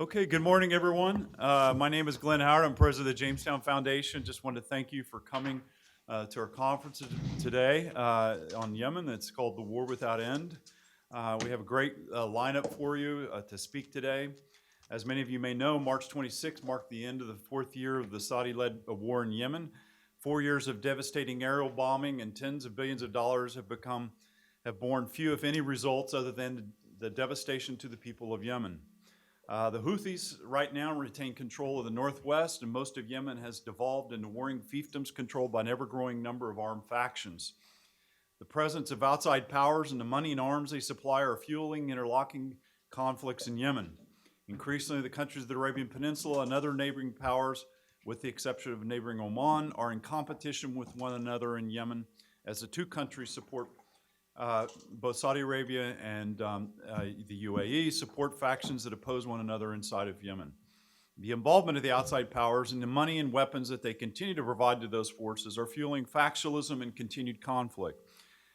Okay, good morning, everyone. My name is Glenn Howard. I'm president of the Jamestown Foundation. Just wanted to thank you for coming to our conference today on Yemen. It's called The War Without End. We have a great lineup for you to speak today. As many of you may know, March 26 marked the end of the fourth year of the Saudi-led war in Yemen. 4 years of devastating aerial bombing and tens of billions of dollars have borne few, if any, results other than the devastation to the people of Yemen. The Houthis right now retain control of the northwest, and most of Yemen has devolved into warring fiefdoms controlled by an ever-growing number of armed factions. The presence of outside powers and the money and arms they supply are fueling interlocking conflicts in Yemen. Increasingly, the countries of the Arabian Peninsula and other neighboring powers, with the exception of neighboring Oman, are in competition with one another in Yemen as the two countries support both Saudi Arabia and the UAE support factions that oppose one another inside of Yemen. The involvement of the outside powers and the money and weapons that they continue to provide to those forces are fueling factionalism and continued conflict.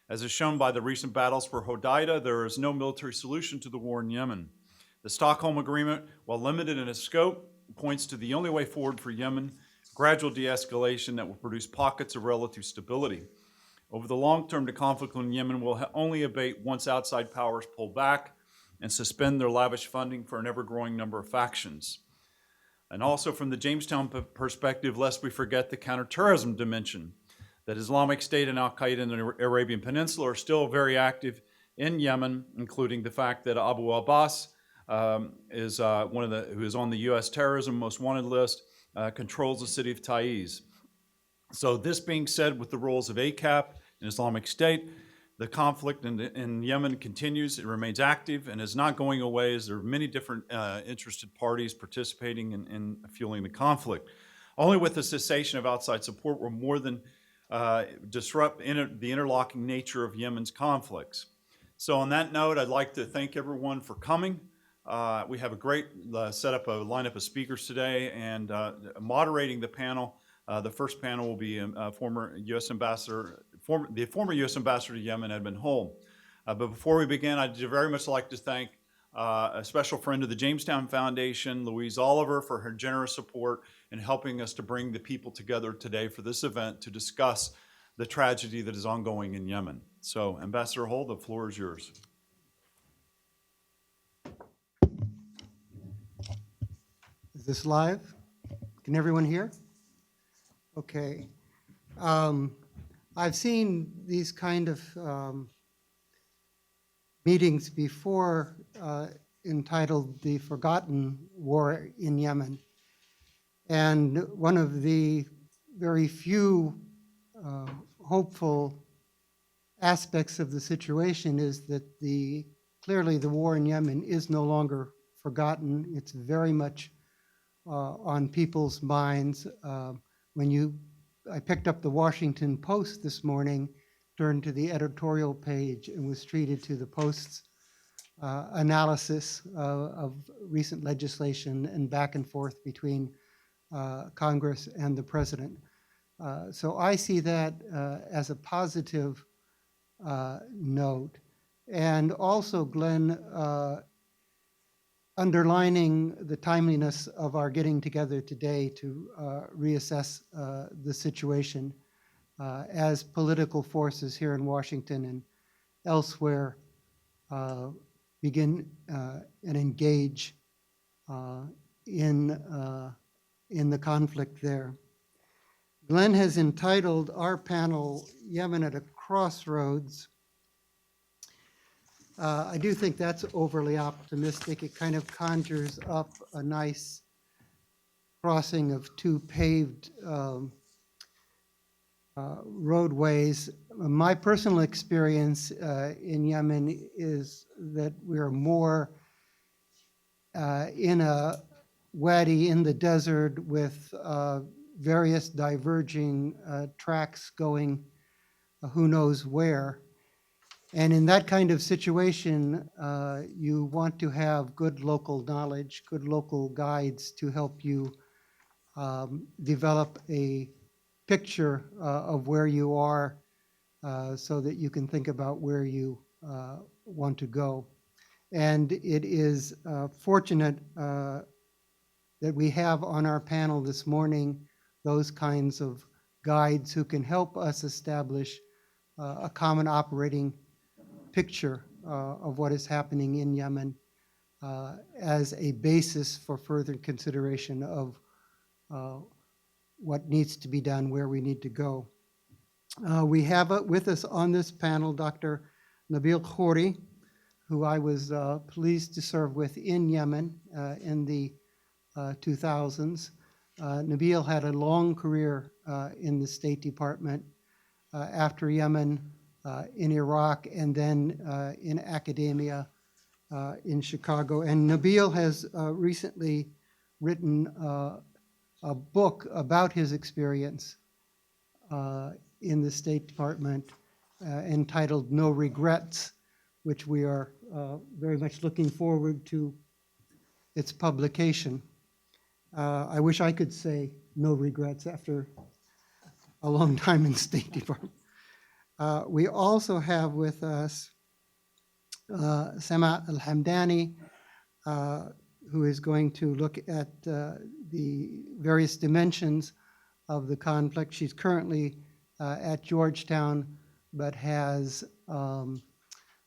As is shown by the recent battles for Hodeidah, there is no military solution to the war in Yemen. The Stockholm Agreement, while limited in its scope, points to the only way forward for Yemen, gradual de-escalation that will produce pockets of relative stability. Over the long term, the conflict in Yemen will only abate once outside powers pull back and suspend their lavish funding for an ever-growing number of factions. And also from the Jamestown perspective, lest we forget the counterterrorism dimension, that Islamic State and Al-Qaeda in the Arabian Peninsula are still very active in Yemen, including the fact that Abu Abbas who is on the U.S. terrorism most wanted list, controls the city of Taiz. So this being said, with the roles of ACAP and Islamic State, the conflict in Yemen continues. It remains active and is not going away, as there are many different interested parties participating in fueling the conflict. Only with the cessation of outside support will more than disrupt the interlocking nature of Yemen's conflicts. So on that note, I'd like to thank everyone for coming. We have a great lineup of speakers today, and moderating the panel. The first panel will be the former U.S. Ambassador to Yemen, Edmund. But before we begin, I'd very much like to thank a special friend of the Jamestown Foundation, Louise Oliver, for her generous support in helping us to bring the people together today for this event to discuss the tragedy that is ongoing in Yemen. So, Ambassador Hull, the floor is yours. Is this live? Can everyone hear? Okay. I've seen these kind of meetings before entitled The Forgotten War in Yemen. And one of the very few hopeful aspects of the situation is that clearly the war in Yemen is no longer forgotten. It's very much on people's minds. I picked up the Washington Post this morning, turned to the editorial page, and was treated to the Post's analysis of recent legislation and back and forth between Congress and the president. So I see that as a positive note. And also, Glenn, underlining the timeliness of our getting together today to reassess the situation as political forces here in Washington and elsewhere begin and engage in the conflict there. Glenn has entitled our panel, Yemen at a Crossroads. I do think that's overly optimistic. It kind of conjures up a nice crossing of two paved roadways. My personal experience in Yemen is that we're more in a wadi in the desert with various diverging tracks going who knows where. And in that kind of situation, you want to have good local knowledge, good local guides to help you develop a picture of where you are so that you can think about where you want to go. And it is fortunate that we have on our panel this morning those kinds of guides who can help us establish a common operating picture of what is happening in Yemen as a basis for further consideration of what needs to be done, where we need to go. We have with us on this panel Dr. Nabeel Khoury, who I was pleased to serve with in Yemen in the 2000s. Nabeel had a long career in the State Department after Yemen, in Iraq, and then in academia in Chicago. And Nabeel has recently written a book about his experience in the State Department entitled No Regrets, which we are very much looking forward to its publication. I wish I could say no regrets after a long time in the State Department. We also have with us Al-Hamdani, who is going to look at the various dimensions of the conflict. She's currently at Georgetown, but has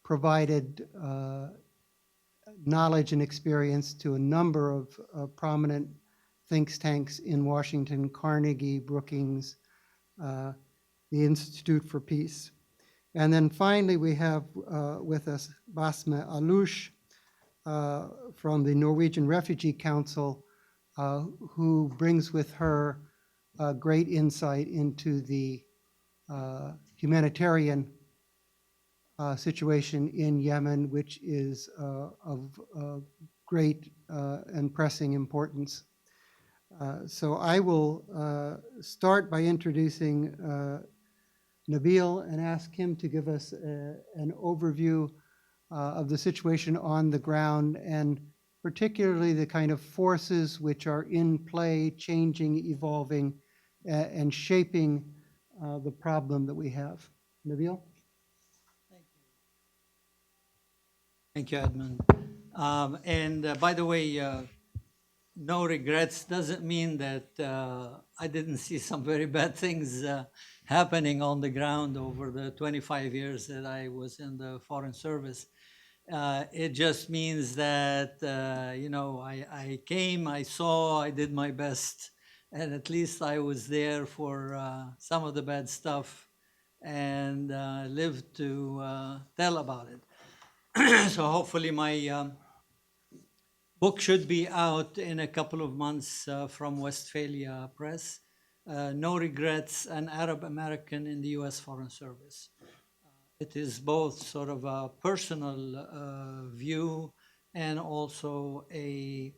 provided knowledge and experience to a number of prominent think tanks in Washington: Carnegie, Brookings, the Institute for Peace. And then finally, we have with us Basma Alloush from the Norwegian Refugee Council, who brings with her great insight into the humanitarian situation in Yemen, which is of great and pressing importance. So I will start by introducing Nabeel and ask him to give us an overview of the situation on the ground, and particularly the kind of forces which are in play, changing, evolving, and shaping the problem that we have. Nabeel? Thank you, Edmund. By the way, no regrets doesn't mean that I didn't see some very bad things happening on the ground over the 25 years that I was in the Foreign Service. It just means that, I came, I saw, I did my best, and at least I was there for some of the bad stuff and lived to tell about it. So hopefully my book should be out in a couple of months from Westphalia Press. No Regrets, an Arab American in the U.S. Foreign Service. It is both sort of a personal view and also a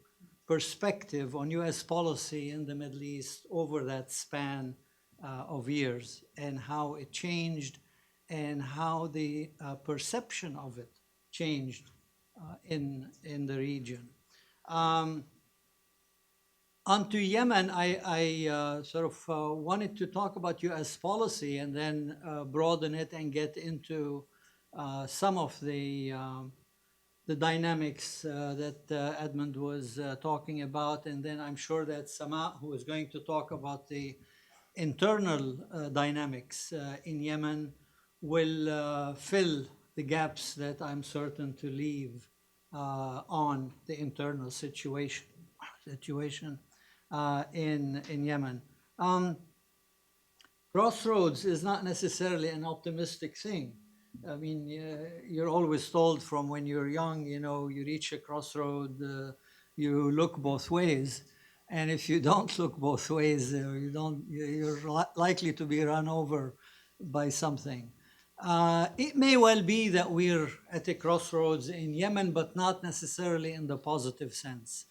perspective on U.S. policy in the Middle East over that span of years, and how it changed and how the perception of it changed in the region. Onto Yemen, I sort of wanted to talk about U.S. policy and then broaden it and get into some of the dynamics that Edmund was talking about, and then I'm sure that Sama, who is going to talk about the internal dynamics in Yemen, will fill the gaps that I'm certain to leave on the internal situation in Yemen. Crossroads is not necessarily an optimistic thing. I mean, you're always told from when you're young, you reach a crossroad, you look both ways. And if you don't look both ways, you're likely to be run over by something. It may well be that we're at a crossroads in Yemen, but not necessarily in the positive sense.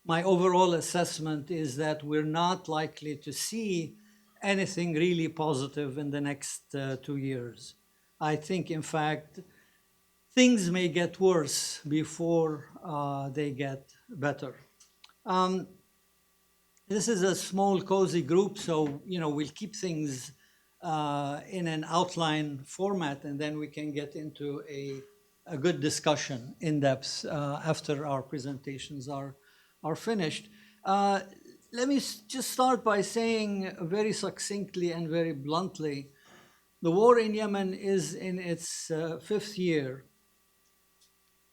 My overall assessment is that we're not likely to see anything really positive in the next 2 years. I think, in fact, things may get worse before they get better. This is a small, cozy group, so we'll keep things in an outline format, and then we can get into a good discussion in depth after our presentations are finished. Let me just start by saying very succinctly and very bluntly, the war in Yemen is in its fifth year,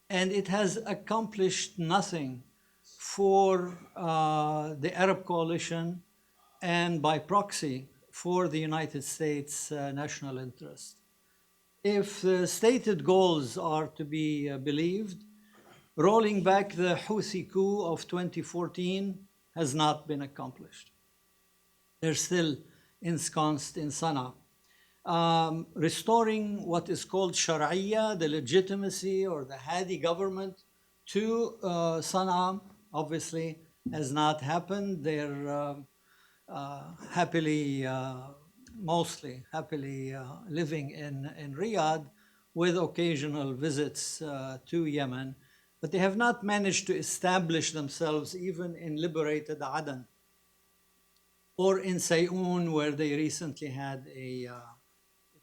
and it has accomplished nothing for the Arab coalition and by proxy for the United States national interest. If the stated goals are to be believed, rolling back the Houthi coup of 2014 has not been accomplished. They're still ensconced in Sana'a. Restoring what is called Shar'iyya, the legitimacy or the Hadi government to Sana'a, obviously has not happened. They're mostly happily living in Riyadh with occasional visits to Yemen, but they have not managed to establish themselves even in liberated Aden or in Sayoun, where they recently had a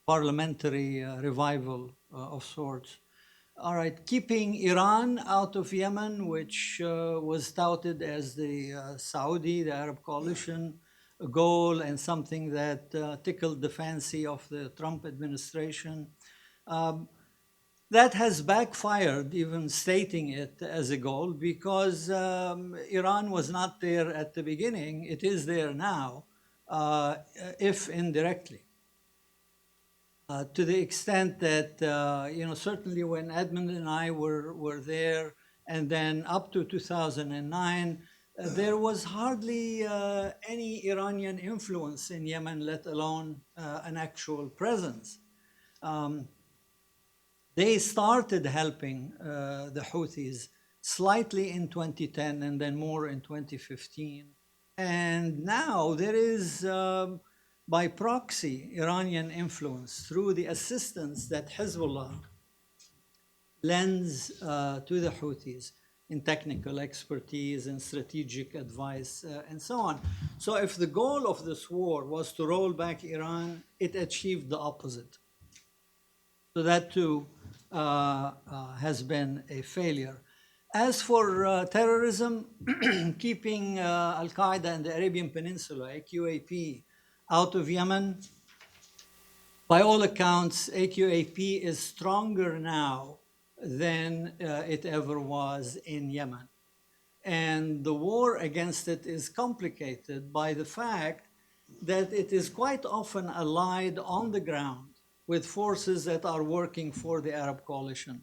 parliamentary revival of sorts. All right, keeping Iran out of Yemen, which was touted as the Saudi, the Arab coalition goal, and something that tickled the fancy of the Trump administration. That has backfired, even stating it as a goal, because Iran was not there at the beginning. It is there now, if indirectly. To the extent that, certainly when Edmund and I were there, and then up to 2009, there was hardly any Iranian influence in Yemen, let alone an actual presence. They started helping the Houthis slightly in 2010 and then more in 2015. And now there is, by proxy, Iranian influence through the assistance that Hezbollah lends to the Houthis in technical expertise and strategic advice and so on. So if the goal of this war was to roll back Iran, it achieved the opposite. So that too has been a failure. As for terrorism, keeping Al-Qaeda and the Arabian Peninsula, AQAP, out of Yemen, by all accounts, AQAP is stronger now than it ever was in Yemen. And the war against it is complicated by the fact that it is quite often allied on the ground with forces that are working for the Arab coalition,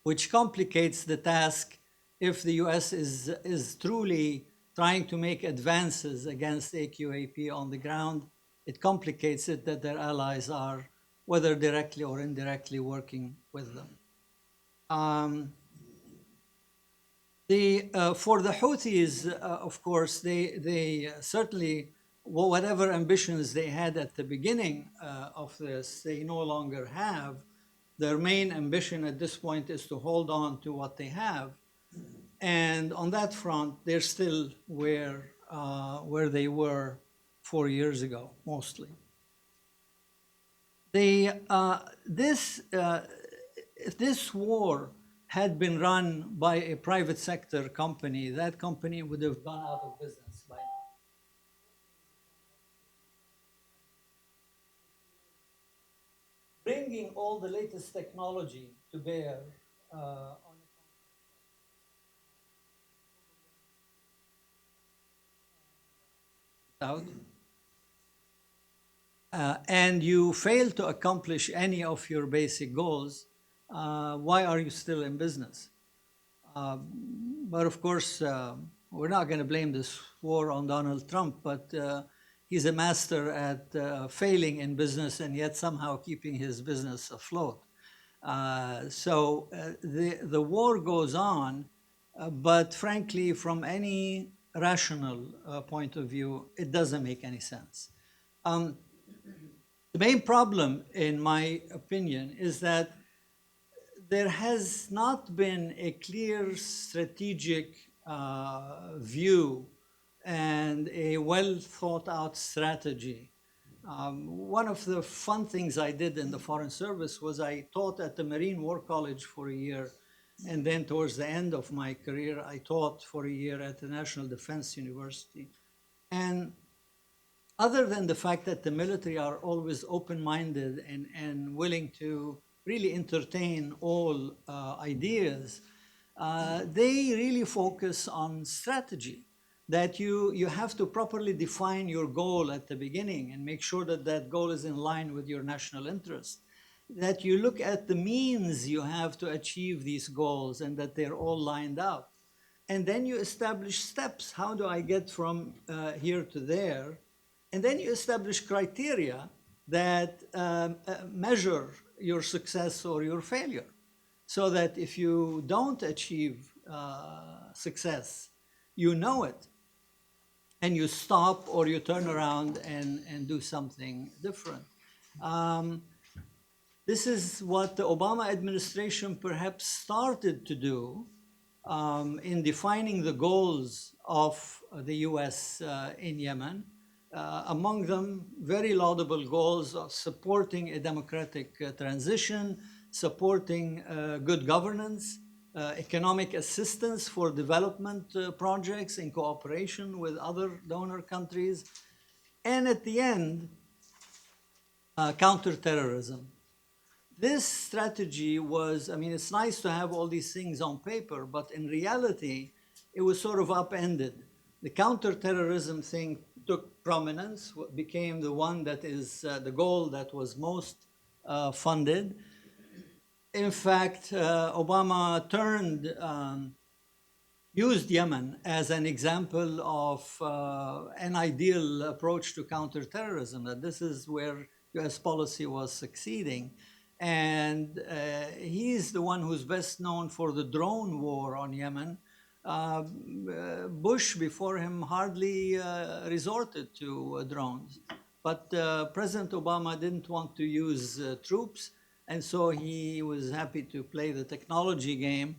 which complicates the task if the US is truly trying to make advances against AQAP on the ground. It complicates it that their allies are, whether directly or indirectly, working with them. For the Houthis, of course, they certainly, whatever ambitions they had at the beginning of this, they no longer have. Their main ambition at this point is to hold on to what they have. And on that front, they're still where they were 4 years ago, mostly. If this war had been run by a private sector company, that company would have gone out of business by now. Bringing all the latest technology to bear on out, and you fail to accomplish any of your basic goals, why are you still in business? But of course, we're not going to blame this war on Donald Trump, but he's a master at failing in business and yet somehow keeping his business afloat. So the war goes on, but frankly, from any rational point of view, it doesn't make any sense. The main problem, in my opinion, is that there has not been a clear strategic view and a well thought out strategy. One of the fun things I did in the Foreign Service was I taught at the Marine War College for a year, And then towards the end of my career, I taught for a year at the National Defense University. And other than the fact that the military are always open-minded and willing to really entertain all ideas, they really focus on strategy, that you have to properly define your goal at the beginning and make sure that that goal is in line with your national interest, that you look at the means you have to achieve these goals and that they're all lined up. And then you establish steps. How do I get from here to there? And then you establish criteria that measure your success or your failure, so that if you don't achieve success, you know it, and you stop or you turn around and do something different. This is what the Obama administration perhaps started to do in defining the goals of the US in Yemen. Among them, very laudable goals of supporting a democratic transition, supporting good governance, economic assistance for development projects in cooperation with other donor countries, and at the end, counterterrorism. This strategy was, I mean, it's nice to have all these things on paper, but in reality, it was sort of upended. The counterterrorism thing took prominence, became the one that is the goal that was most funded. In fact, Obama used Yemen as an example of an ideal approach to counterterrorism, that this is where US policy was succeeding. And he's the one who's best known for the drone war on Yemen. Bush before him hardly resorted to drones. But President Obama didn't want to use troops, and so he was happy to play the technology game,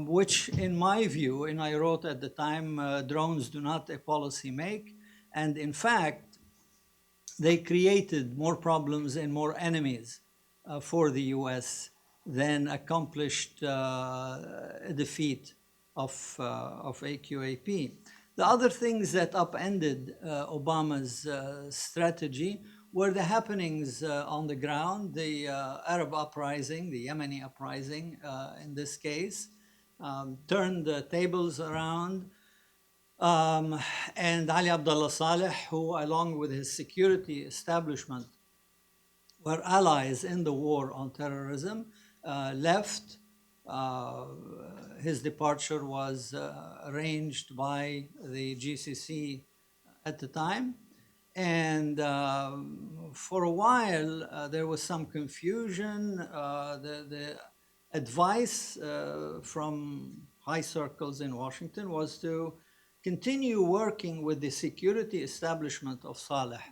which in my view, and I wrote at the time, drones do not a policy make. And in fact, they created more problems and more enemies for the US than accomplished a defeat of AQAP. The other things that upended Obama's strategy were the happenings on the ground, the Arab uprising, the Yemeni uprising in this case, turned the tables around. And Ali Abdullah Saleh, who along with his security establishment were allies in the war on terrorism, left. His departure was arranged by the GCC at the time. And for a while, there was some confusion. The advice from high circles in Washington was to continue working with the security establishment of Saleh,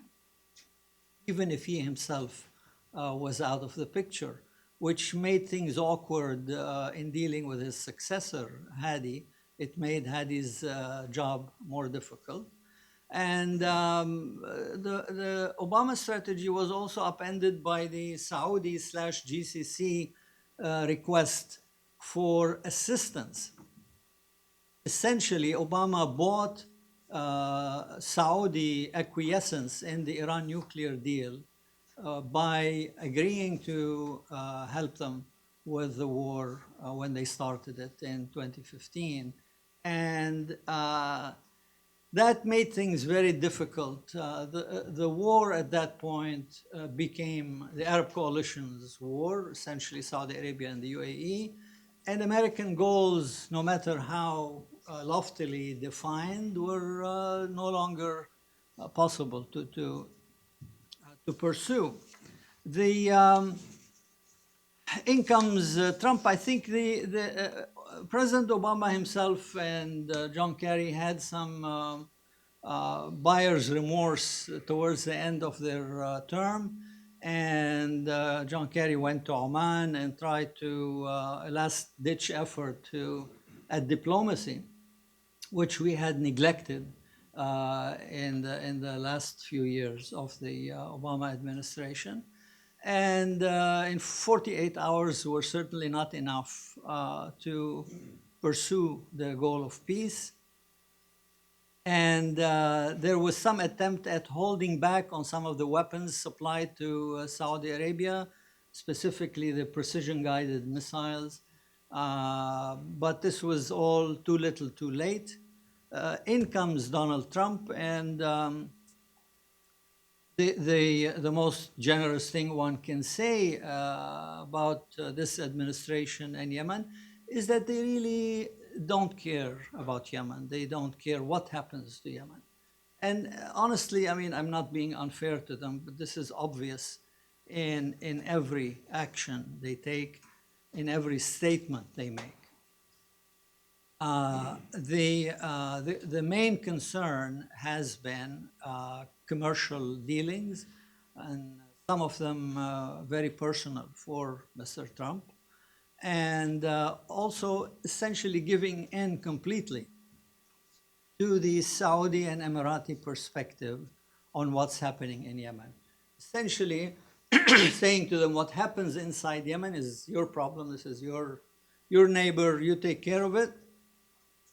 even if he himself was out of the picture, which made things awkward in dealing with his successor, Hadi. It made Hadi's job more difficult. And the Obama strategy was also upended by the Saudi/GCC request for assistance. Essentially, Obama bought Saudi acquiescence in the Iran nuclear deal by agreeing to help them with the war when they started it in 2015. And that made things very difficult. The war at that point became the Arab coalition's war, essentially Saudi Arabia and the UAE. And American goals, no matter how loftily defined, were no longer possible to pursue. The in comes Trump. I think the President Obama himself and John Kerry had some buyer's remorse towards the end of their term. And John Kerry went to Oman and tried to a last-ditch effort at diplomacy, which we had neglected in the last few years of the Obama administration. And in 48 hours were certainly not enough to pursue the goal of peace. And there was some attempt at holding back on some of the weapons supplied to Saudi Arabia, specifically the precision-guided missiles. But this was all too little, too late. In comes Donald Trump, and the most generous thing one can say about this administration and Yemen is that they really don't care about Yemen. They don't care what happens to Yemen. And honestly, I mean, I'm not being unfair to them, but this is obvious in every action they take, in every statement they make. The main concern has been commercial dealings, and some of them very personal for Mr. Trump, and also essentially giving in completely to the Saudi and Emirati perspective on what's happening in Yemen. Essentially saying to them, what happens inside Yemen is your problem, this is your neighbor, you take care of it.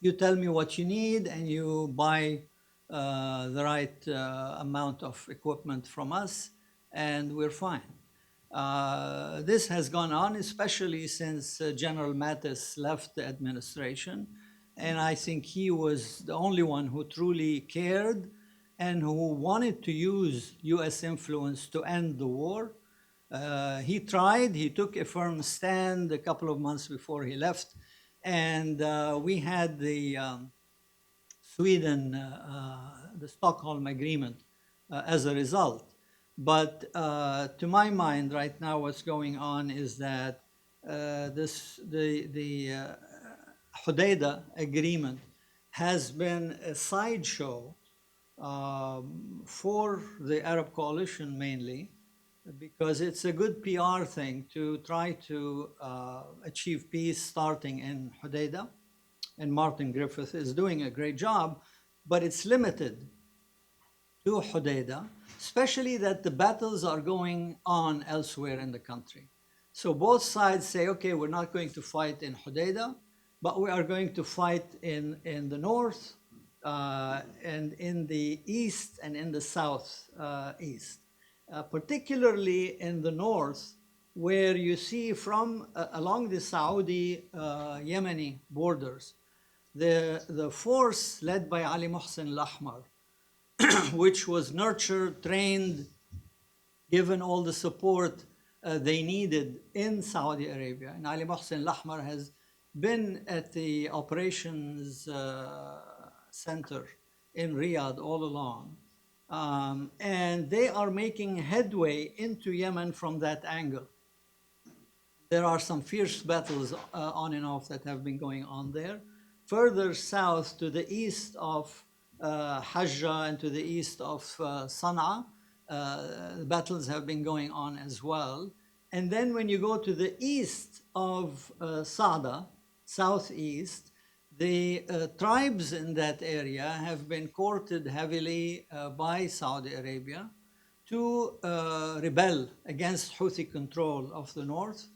You tell me what you need, and you buy the right amount of equipment from us, and we're fine. This has gone on, especially since General Mattis left the administration, and I think he was the only one who truly cared and who wanted to use US influence to end the war. He tried, he took a firm stand a couple of months before he left, and we had the Sweden, the Stockholm Agreement as a result. But to my mind, right now, what's going on is that the Hodeidah Agreement has been a sideshow for the Arab coalition mainly, because it's a good PR thing to try to achieve peace starting in Hodeidah. And Martin Griffith is doing a great job, but it's limited to Hodeidah, especially that the battles are going on elsewhere in the country. So both sides say, okay, we're not going to fight in Hodeidah, but we are going to fight in the north and in the east and in the southeast. Particularly in the north, where you see from along the Saudi-Yemeni borders, the force led by Ali Mohsen Al-Ahmar, which was nurtured, trained, given all the support they needed in Saudi Arabia. And Ali Mohsen Al-Ahmar has been at the operations center in Riyadh all along. And they are making headway into Yemen from that angle. There are some fierce battles on and off that have been going on there. Further south to the east of Hajjah and to the east of Sana'a, battles have been going on as well. And then when you go to the east of Sada, southeast, the tribes in that area have been courted heavily by Saudi Arabia to rebel against Houthi control of the north.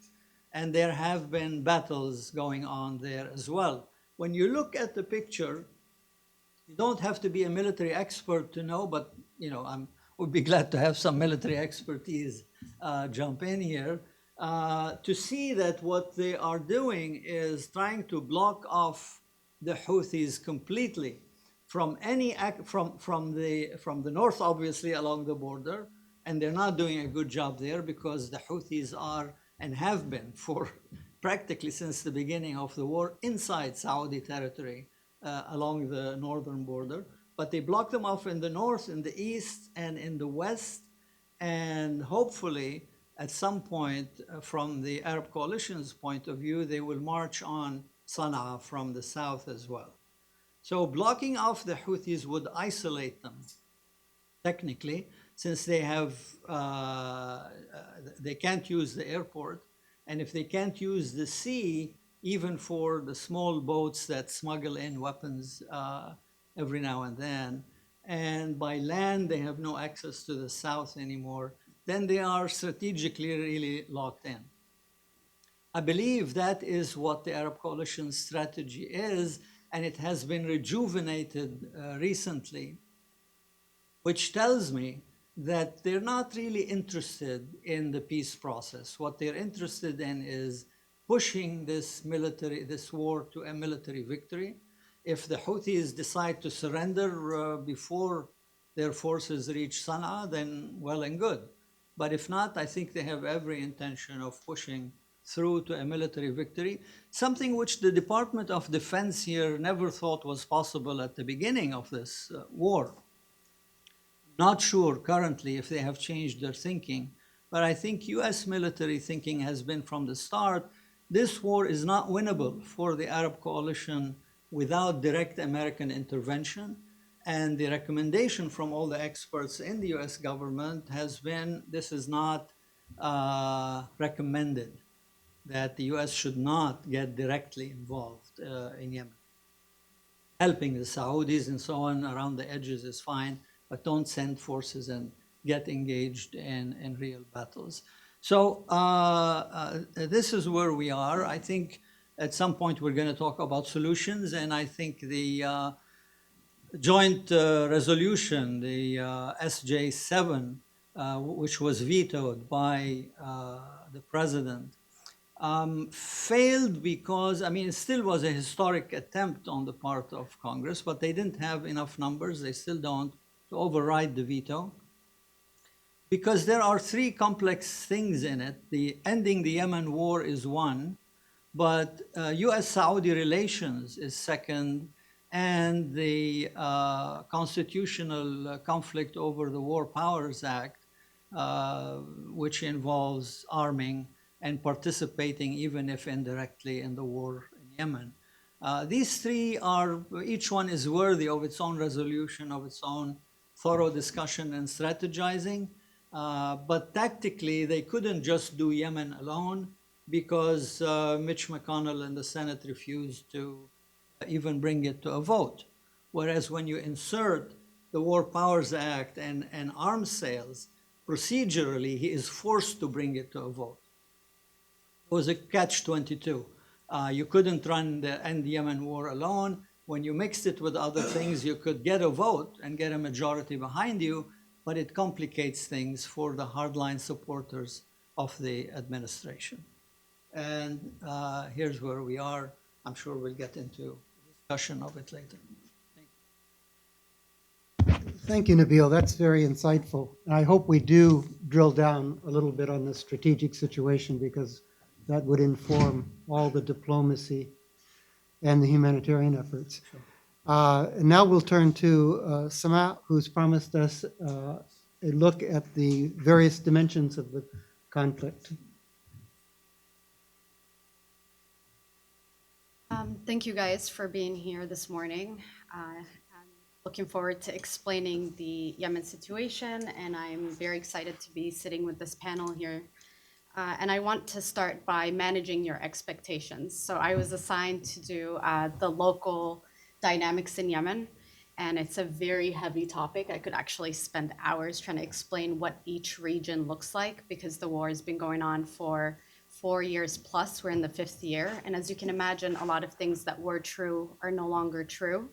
And there have been battles going on there as well. When you look at the picture, you don't have to be a military expert to know, but I would be glad to have some military expertise jump in here to see that what they are doing is trying to block off the Houthis completely from any from the north, obviously along the border, and they're not doing a good job there because the Houthis are and have been for practically since the beginning of the war inside Saudi territory along the northern border. But they block them off in the north, in the east, and in the west, and hopefully at some point from the Arab coalition's point of view, they will march on Sana'a from the south as well. So blocking off the Houthis would isolate them technically, since they have they can't use the airport, and if they can't use the sea, even for the small boats that smuggle in weapons every now and then, and by land they have no access to the south anymore, then they are strategically really locked in. I believe that is what the Arab Coalition's strategy is, and it has been rejuvenated recently, which tells me that they're not really interested in the peace process. What they're interested in is pushing this war to a military victory. If the Houthis decide to surrender before their forces reach Sana'a, then well and good. But if not, I think they have every intention of pushing through to a military victory, something which the Department of Defense here never thought was possible at the beginning of this war. Not sure currently if they have changed their thinking, but I think US military thinking has been from the start, this war is not winnable for the Arab coalition without direct American intervention. And the recommendation from all the experts in the US government has been, this is not recommended, that the US should not get directly involved in Yemen. Helping the Saudis and so on around the edges is fine, but don't send forces and get engaged in real battles. So this is where we are. I think at some point we're going to talk about solutions, and I think the joint resolution, the SJ7, which was vetoed by the president, failed because, I mean, it still was a historic attempt on the part of Congress, but they didn't have enough numbers, they still don't, to override the veto. Because there are three complex things in it. The ending the Yemen war is one, but US-Saudi relations is second, and the constitutional conflict over the War Powers Act, which involves arming and participating, even if indirectly, in the war in Yemen. These three are, each one is worthy of its own resolution, of its own thorough discussion and strategizing. But tactically, they couldn't just do Yemen alone because Mitch McConnell and the Senate refused to even bring it to a vote. Whereas when you insert the War Powers Act and arms sales, procedurally, he is forced to bring it to a vote. It was a catch-22. You couldn't run the end Yemen war alone. When you mixed it with other things, you could get a vote and get a majority behind you, but it complicates things for the hardline supporters of the administration. And here's where we are. I'm sure we'll get into discussion of it later. Thank you, Nabeel. That's very insightful. And I hope we do drill down a little bit on the strategic situation, because that would inform all the diplomacy and the humanitarian efforts. Sure. And now we'll turn to Sama, who's promised us a look at the various dimensions of the conflict. Thank you guys for being here this morning. I'm looking forward to explaining the Yemen situation, and I'm very excited to be sitting with this panel here. And I want to start by managing your expectations. So I was assigned to do the local dynamics in Yemen, and it's a very heavy topic. I could actually spend hours trying to explain what each region looks like, because the war has been going on for 4 years plus. We're in the 5th year. And as you can imagine, a lot of things that were true are no longer true.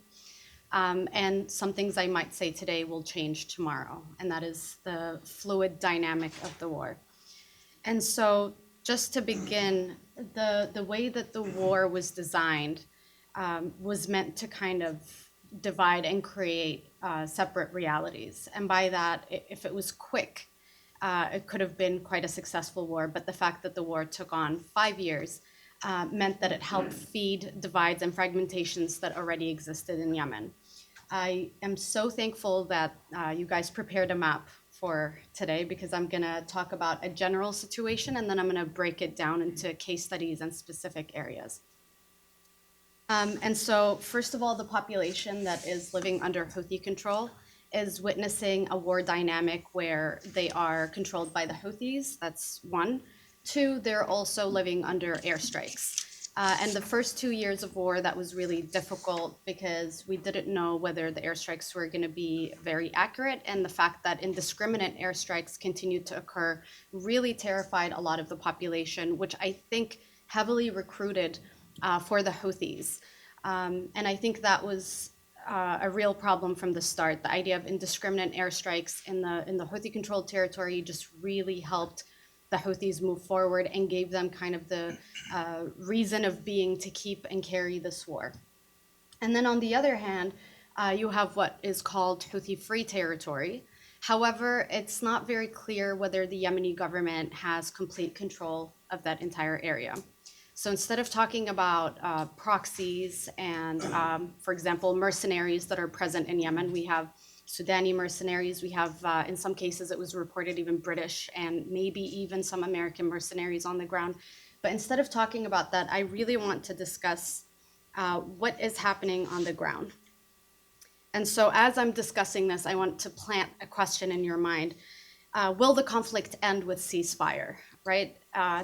And some things I might say today will change tomorrow, and that is the fluid dynamic of the war. And so just to begin, the way that the war was designed was meant to kind of divide and create separate realities. And by that, if it was quick, it could have been quite a successful war. But the fact that the war took on 5 years meant that it helped feed divides and fragmentations that already existed in Yemen. I am so thankful that you guys prepared a map for today, because I'm going to talk about a general situation, and then I'm going to break it down into case studies and specific areas. And so, first of all, the population that is living under Houthi control is witnessing a war dynamic where they are controlled by the Houthis. That's one. Two, they're also living under airstrikes. And the first 2 years of war, that was really difficult because we didn't know whether the airstrikes were going to be very accurate. And the fact that indiscriminate airstrikes continued to occur really terrified a lot of the population, which I think heavily recruited for the Houthis. And I think that was a real problem from the start. The idea of indiscriminate airstrikes in the Houthi-controlled territory just really helped the Houthis move forward and gave them kind of the reason of being to keep and carry this war. And then on the other hand, you have what is called Houthi-free territory. However, it's not very clear whether the Yemeni government has complete control of that entire area. So instead of talking about proxies and, for example, mercenaries that are present in Yemen, we have Sudani mercenaries. We have, in some cases, it was reported even British and maybe even some American mercenaries on the ground. But instead of talking about that, I really want to discuss what is happening on the ground. And so as I'm discussing this, I want to plant a question in your mind. Will the conflict end with ceasefire, right?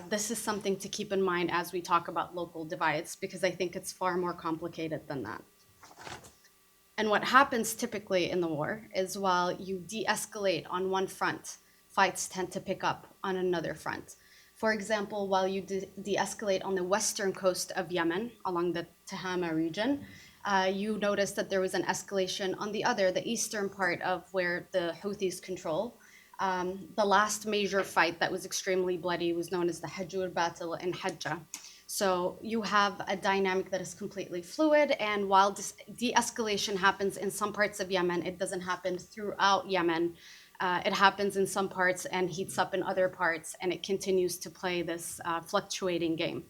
This is something to keep in mind as we talk about local divides, because I think it's far more complicated than that. And what happens typically in the war is while you de-escalate on one front, fights tend to pick up on another front. For example, while you de-escalate on the western coast of Yemen, along the Tahama region, you notice that there was an escalation on the eastern part of where the Houthis control. The last major fight that was extremely bloody was known as the Hajjur battle in Hajjah. So you have a dynamic that is completely fluid, and while de-escalation happens in some parts of Yemen, it doesn't happen throughout Yemen. It happens in some parts and heats up in other parts, and it continues to play this fluctuating game.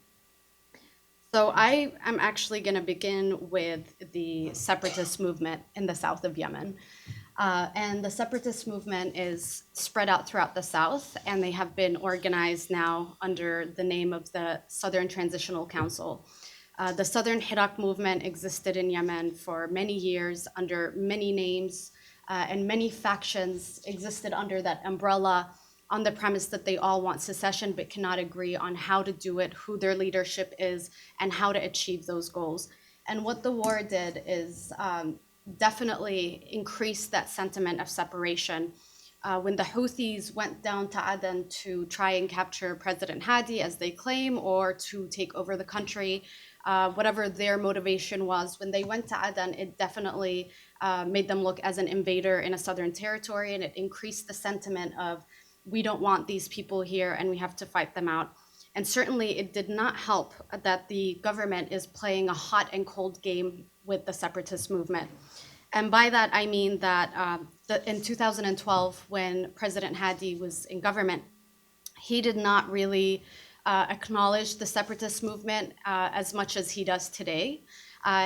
So I am actually going to begin with the separatist movement in the south of Yemen. And the separatist movement is spread out throughout the south, and they have been organized now under the name of the Southern Transitional Council. The Southern Hirak movement existed in Yemen for many years under many names, and many factions existed under that umbrella on the premise that they all want secession but cannot agree on how to do it, who their leadership is, and how to achieve those goals. And what the war did is definitely increased that sentiment of separation. When the Houthis went down to Aden to try and capture President Hadi, as they claim, or to take over the country, whatever their motivation was, when they went to Aden, it definitely made them look as an invader in a southern territory, and it increased the sentiment of, we don't want these people here and we have to fight them out. And certainly it did not help that the government is playing a hot and cold game with the separatist movement. And by that, I mean that in 2012, when President Hadi was in government, he did not really acknowledge the separatist movement as much as he does today.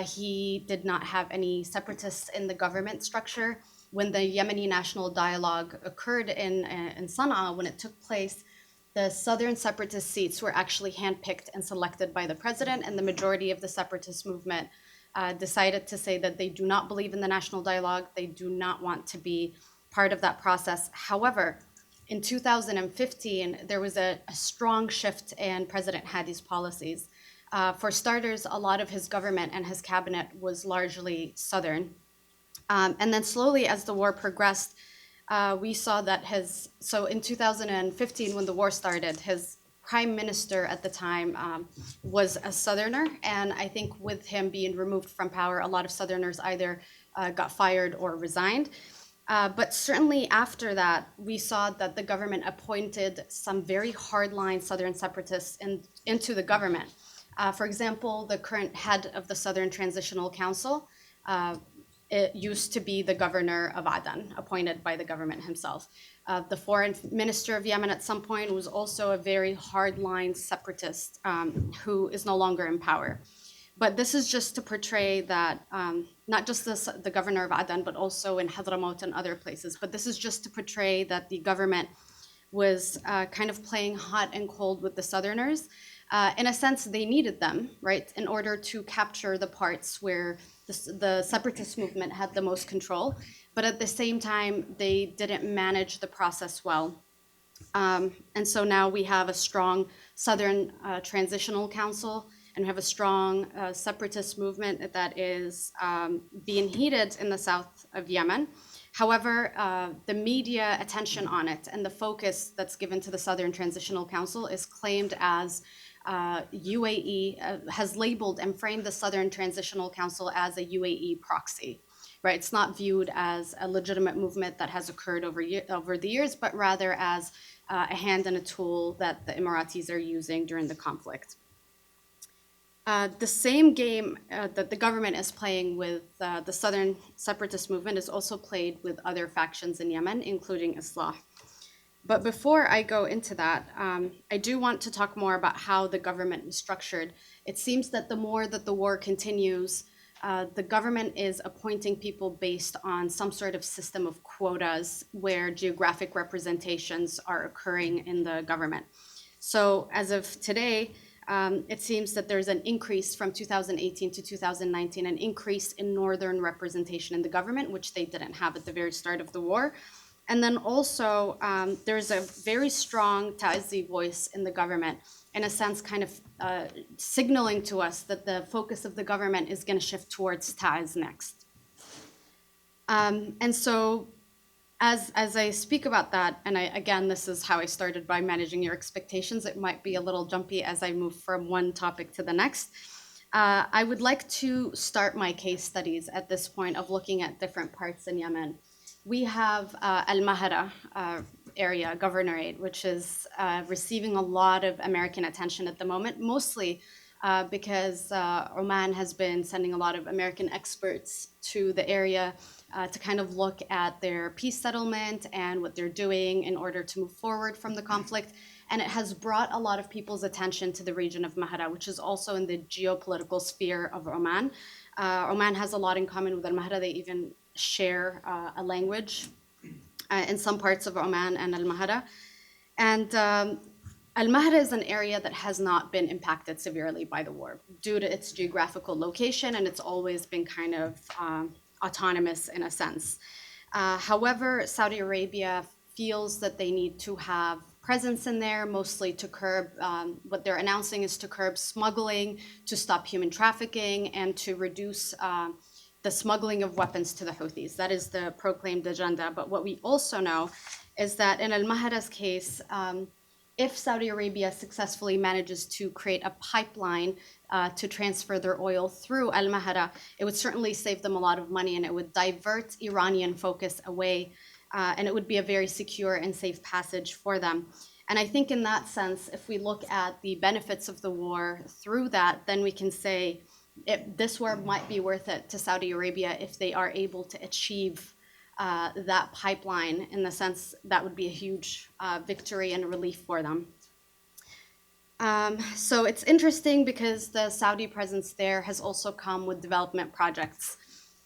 He did not have any separatists in the government structure. When the Yemeni National Dialogue occurred in Sana'a, when it took place, the southern separatist seats were actually handpicked and selected by the president, and the majority of the separatist movement decided to say that they do not believe in the national dialogue. They do not want to be part of that process. However, in 2015, there was a strong shift in President Hadi's policies. For starters, a lot of his government and his cabinet was largely southern. And then slowly, as the war progressed, we saw that so in 2015, when the war started, his prime minister at the time was a southerner, and I think with him being removed from power, a lot of southerners either got fired or resigned. But certainly after that, we saw that the government appointed some very hardline southern separatists into the government. For example, the current head of the Southern Transitional Council, it used to be the governor of Aden, appointed by the government himself. The foreign minister of Yemen at some point was also a very hardline separatist who is no longer in power. But this is just to portray that, not just the governor of Aden, but also in Hadramaut and other places, but this is just to portray that the government was kind of playing hot and cold with the Southerners. In a sense, they needed them, right, in order to capture the parts where the separatist movement had the most control. But at the same time, they didn't manage the process well. And so now we have a strong Southern Transitional Council and we have a strong separatist movement that is being heated in the south of Yemen. However, the media attention on it and the focus that's given to the Southern Transitional Council is claimed as UAE has labeled and framed the Southern Transitional Council as a UAE proxy, right? It's not viewed as a legitimate movement that has occurred over the years, but rather as a hand and a tool that the Emiratis are using during the conflict. The same game that the government is playing with the Southern Separatist movement is also played with other factions in Yemen, including Islah. But before I go into that, I do want to talk more about how the government is structured. It seems that the more that the war continues, the government is appointing people based on some sort of system of quotas where geographic representations are occurring in the government. So as of today, it seems that there's an increase from 2018 to 2019, an increase in northern representation in the government, which they didn't have at the very start of the war. And then also, there's a very strong Ta'izzi voice in the government, in a sense, kind of signaling to us that the focus of the government is going to shift towards Ta'iz next. And so, as I speak about that, and again, this is how I started by managing your expectations. It might be a little jumpy as I move from one topic to the next. I would like to start my case studies at this point of looking at different parts in Yemen. We have Al-Mahara area, governorate, which is receiving a lot of American attention at the moment, mostly because Oman has been sending a lot of American experts to the area to kind of look at their peace settlement and what they're doing in order to move forward from the conflict. And it has brought a lot of people's attention to the region of Mahara, which is also in the geopolitical sphere of Oman. Oman has a lot in common with Al-Mahara. They even share a language in some parts of Oman and Al-Mahara. And Al-Mahara is an area that has not been impacted severely by the war due to its geographical location, and it's always been kind of autonomous in a sense. However, Saudi Arabia feels that they need to have presence in there, mostly to curb, what they're announcing is to curb smuggling, to stop human trafficking, and to reduce the smuggling of weapons to the Houthis. That is the proclaimed agenda. But what we also know is that in Al-Mahara's case, if Saudi Arabia successfully manages to create a pipeline to transfer their oil through Al-Mahara, it would certainly save them a lot of money, and it would divert Iranian focus away, and it would be a very secure and safe passage for them. And I think in that sense, if we look at the benefits of the war through that, then we can say this war might be worth it to Saudi Arabia if they are able to achieve that pipeline. In the sense that would be a huge victory and relief for them. So it's interesting because the Saudi presence there has also come with development projects.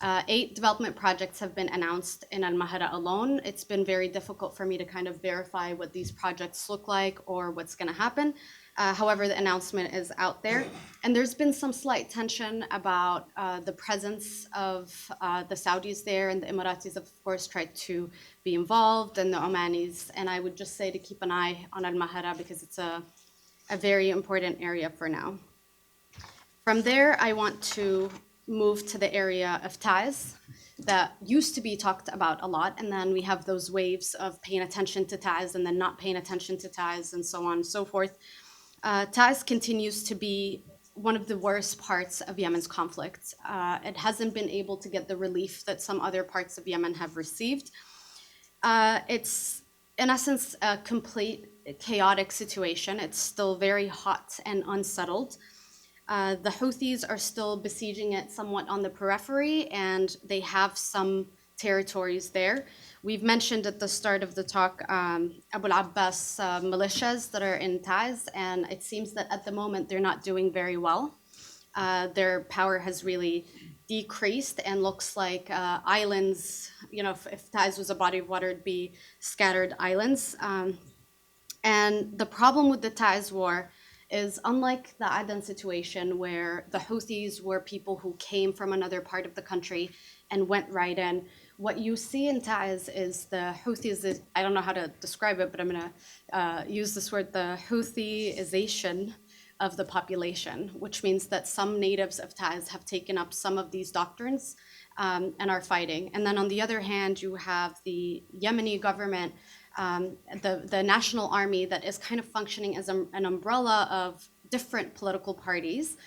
8 development projects have been announced in Al-Mahara alone. It's been very difficult for me to kind of verify what these projects look like or what's going to happen. However, the announcement is out there. And there's been some slight tension about the presence of the Saudis there, and the Emiratis, of course, tried to be involved, and the Omanis. And I would just say to keep an eye on Al-Mahara because it's a very important area for now. From there, I want to move to the area of Ta'iz that used to be talked about a lot, and then we have those waves of paying attention to Ta'iz and then not paying attention to Ta'iz and so on and so forth. Ta'iz continues to be one of the worst parts of Yemen's conflict. It hasn't been able to get the relief that some other parts of Yemen have received. It's, in essence, a complete chaotic situation. It's still very hot and unsettled. The Houthis are still besieging it somewhat on the periphery, and they have some territories there. We've mentioned at the start of the talk Abu al-Abbas militias that are in Ta'iz, and it seems that at the moment they're not doing very well. Their power has really decreased and looks like islands, you know, if Ta'iz was a body of water, it'd be scattered islands. And the problem with the Ta'iz war is, unlike the Aden situation where the Houthis were people who came from another part of the country and went right in, what you see in Ta'iz is the Houthis, I don't know how to describe it, but I'm going to use this word, the Houthization of the population, which means that some natives of Taiz have taken up some of these doctrines and are fighting. And then on the other hand, you have the Yemeni government, the national army that is kind of functioning as an umbrella of different political parties.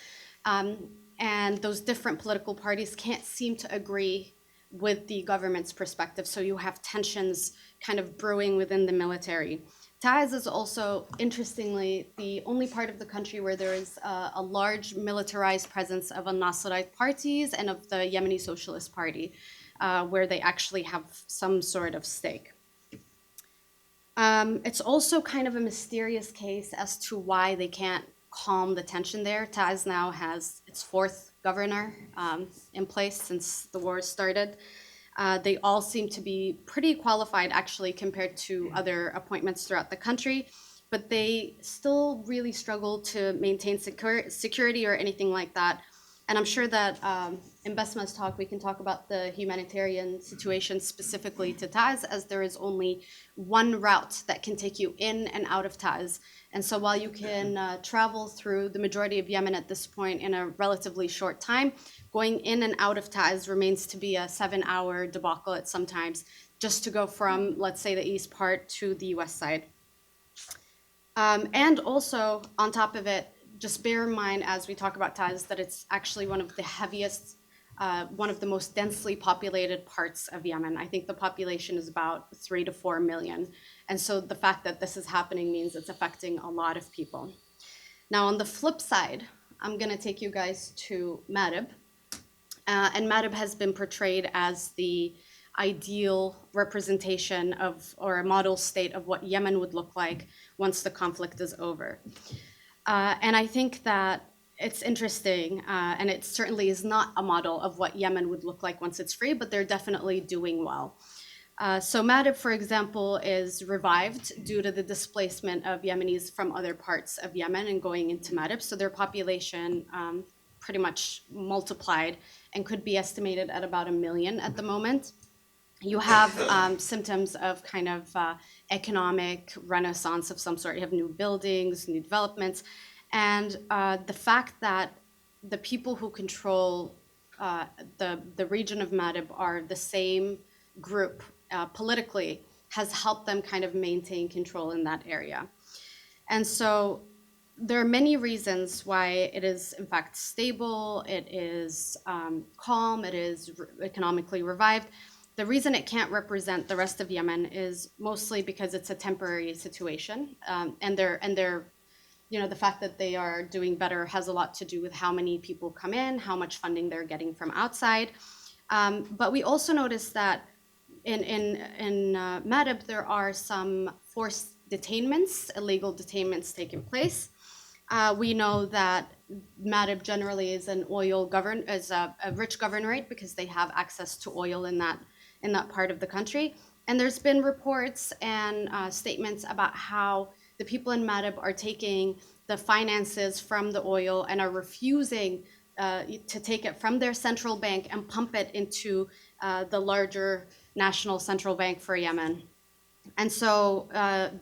And those different political parties can't seem to agree with the government's perspective. So you have tensions kind of brewing within the military. Taiz is also, interestingly, the only part of the country where there is a large militarized presence of al-Nasserite parties and of the Yemeni Socialist Party, where they actually have some sort of stake. It's also kind of a mysterious case as to why they can't calm the tension there. Taiz now has its fourth governor in place since the war started. They all seem to be pretty qualified, actually, compared to other appointments throughout the country, but they still really struggle to maintain security or anything like that. And I'm sure that in Basma's talk, we can talk about the humanitarian situation specifically to Taiz, as there is only one route that can take you in and out of Taiz. And so while you can travel through the majority of Yemen at this point in a relatively short time, going in and out of Taiz remains to be a 7-hour debacle at sometimes, just to go from, let's say, the east part to the west side. And also, on top of it, just bear in mind as we talk about Taiz that it's actually one of the heaviest, one of the most densely populated parts of Yemen. I think the population is about 3 to 4 million. And so the fact that this is happening means it's affecting a lot of people. Now, on the flip side, I'm going to take you guys to Marib. And Marib has been portrayed as the ideal representation of, or a model state of what Yemen would look like once the conflict is over. And I think that it's interesting, and it certainly is not a model of what Yemen would look like once it's free, but they're definitely doing well. So Marib, for example, is revived due to the displacement of Yemenis from other parts of Yemen and going into Marib. So their population pretty much multiplied and could be estimated at about 1 million at the moment. You have symptoms of kind of economic renaissance of some sort. You have new buildings, new developments, and the fact that the people who control the region of Marib are the same group politically has helped them kind of maintain control in that area. And so there are many reasons why it is in fact stable, it is calm, it is economically revived. The reason it can't represent the rest of Yemen is mostly because it's a temporary situation, and they're, you know, the fact that they are doing better has a lot to do with how many people come in, how much funding they're getting from outside. But we also noticed that in Marib there are some forced detainments, illegal detainments taking place. We know that Marib generally is an oil is a rich governorate because they have access to oil in that part of the country. And there's been reports and statements about how the people in Marib are taking the finances from the oil and are refusing to take it from their central bank and pump it into the larger national central bank for Yemen. And so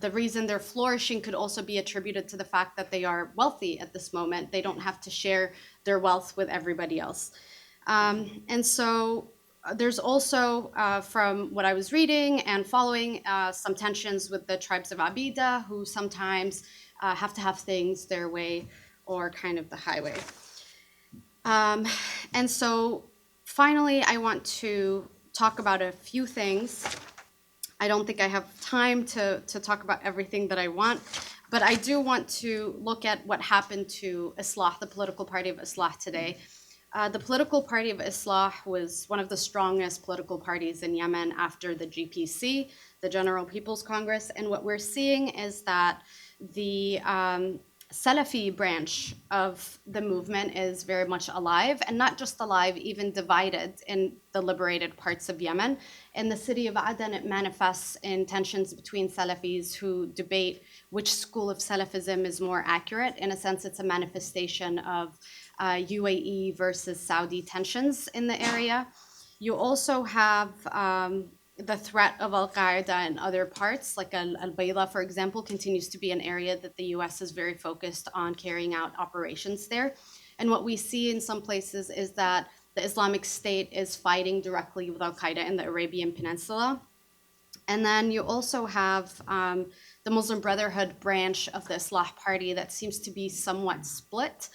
the reason they're flourishing could also be attributed to the fact that they are wealthy at this moment. They don't have to share their wealth with everybody else. And so there's also, from what I was reading and following, some tensions with the tribes of Abida, who sometimes have to have things their way or kind of the highway. And so finally, I want to talk about a few things. I don't think I have time to talk about everything that I want, but I do want to look at what happened to Islah, the political party of Islah today. The political party of Islah was one of the strongest political parties in Yemen after the GPC, the General People's Congress. And what we're seeing is that the Salafi branch of the movement is very much alive, and not just alive, even divided in the liberated parts of Yemen. In the city of Aden, it manifests in tensions between Salafis who debate which school of Salafism is more accurate. In a sense, it's a manifestation of UAE versus Saudi tensions in the area. You also have the threat of Al-Qaeda in other parts, like Al-Bayda, for example, continues to be an area that the US is very focused on carrying out operations there. And what we see in some places is that the Islamic State is fighting directly with Al-Qaeda in the Arabian Peninsula. And then you also have the Muslim Brotherhood branch of the Islah Party that seems to be somewhat split.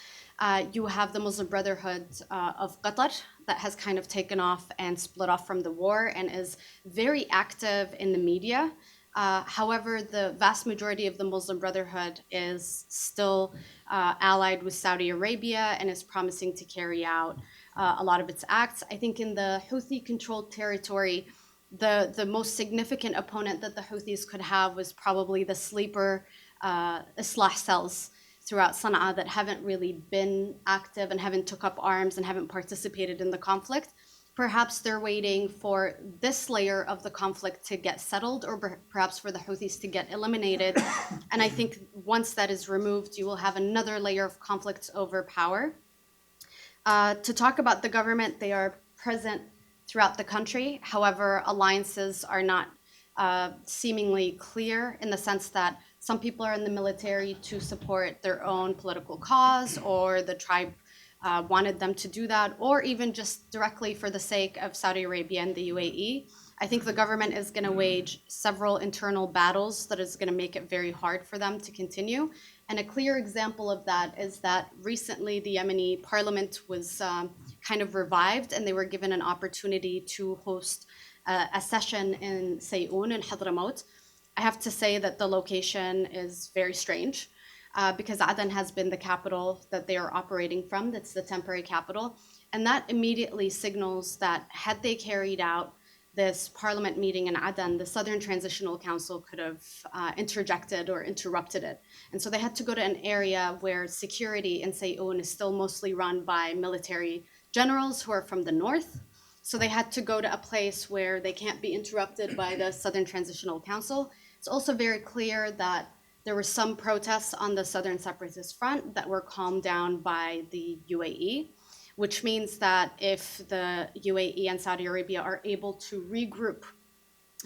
You have the Muslim Brotherhood of Qatar that has kind of taken off and split off from the war and is very active in the media. However, the vast majority of the Muslim Brotherhood is still allied with Saudi Arabia and is promising to carry out a lot of its acts. I think in the Houthi-controlled territory, the most significant opponent that the Houthis could have was probably the sleeper Islah cells throughout Sana'a that haven't really been active and haven't took up arms and haven't participated in the conflict. Perhaps they're waiting for this layer of the conflict to get settled, or perhaps for the Houthis to get eliminated. And I think once that is removed, you will have another layer of conflicts over power. To talk about the government, they are present throughout the country. However, alliances are not seemingly clear in the sense that some people are in the military to support their own political cause, or the tribe wanted them to do that, or even just directly for the sake of Saudi Arabia and the UAE. I think the government is going to wage several internal battles that is going to make it very hard for them to continue. And a clear example of that is that recently the Yemeni parliament was kind of revived, and they were given an opportunity to host a session in Sayoun in Hadramaut. I have to say that the location is very strange because Aden has been the capital that they are operating from. That's the temporary capital. And that immediately signals that had they carried out this parliament meeting in Aden, the Southern Transitional Council could have interjected or interrupted it. And so they had to go to an area where security in Sayoun is still mostly run by military generals who are from the north. So they had to go to a place where they can't be interrupted by the Southern Transitional Council. It's also very clear that there were some protests on the Southern Separatist Front that were calmed down by the UAE, which means that if the UAE and Saudi Arabia are able to regroup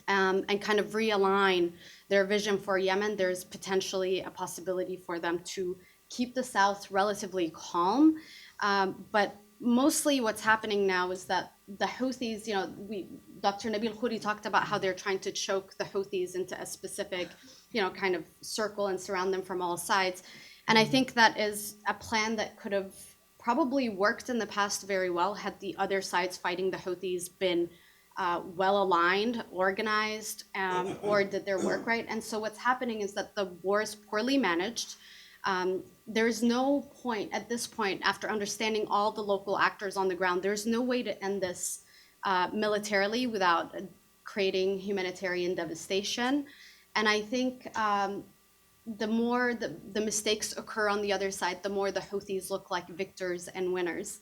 and kind of realign their vision for Yemen, there's potentially a possibility for them to keep the South relatively calm. But mostly what's happening now is that the Houthis, Dr. Nabeel Khoury talked about how they're trying to choke the Houthis into a specific, kind of circle and surround them from all sides. And I think that is a plan that could have probably worked in the past very well had the other sides fighting the Houthis been well aligned, organized, or did their work right. And so what's happening is that the war is poorly managed. There's no point at this point, after understanding all the local actors on the ground, there's no way to end this militarily without creating humanitarian devastation. And I think the more the mistakes occur on the other side, the more the Houthis look like victors and winners.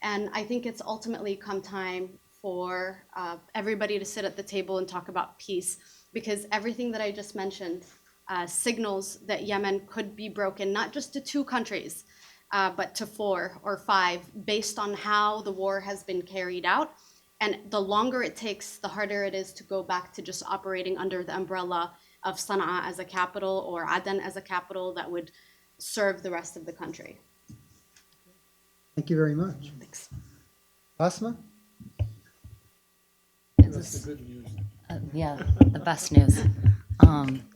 And I think it's ultimately come time for everybody to sit at the table and talk about peace, because everything that I just mentioned signals that Yemen could be broken not just to 2 countries, but to 4 or 5, based on how the war has been carried out. And the longer it takes, the harder it is to go back to just operating under the umbrella of Sana'a as a capital or Aden as a capital that would serve the rest of the country. Thank you very much. Thanks. Basma? That's the good news. Yeah, the best news.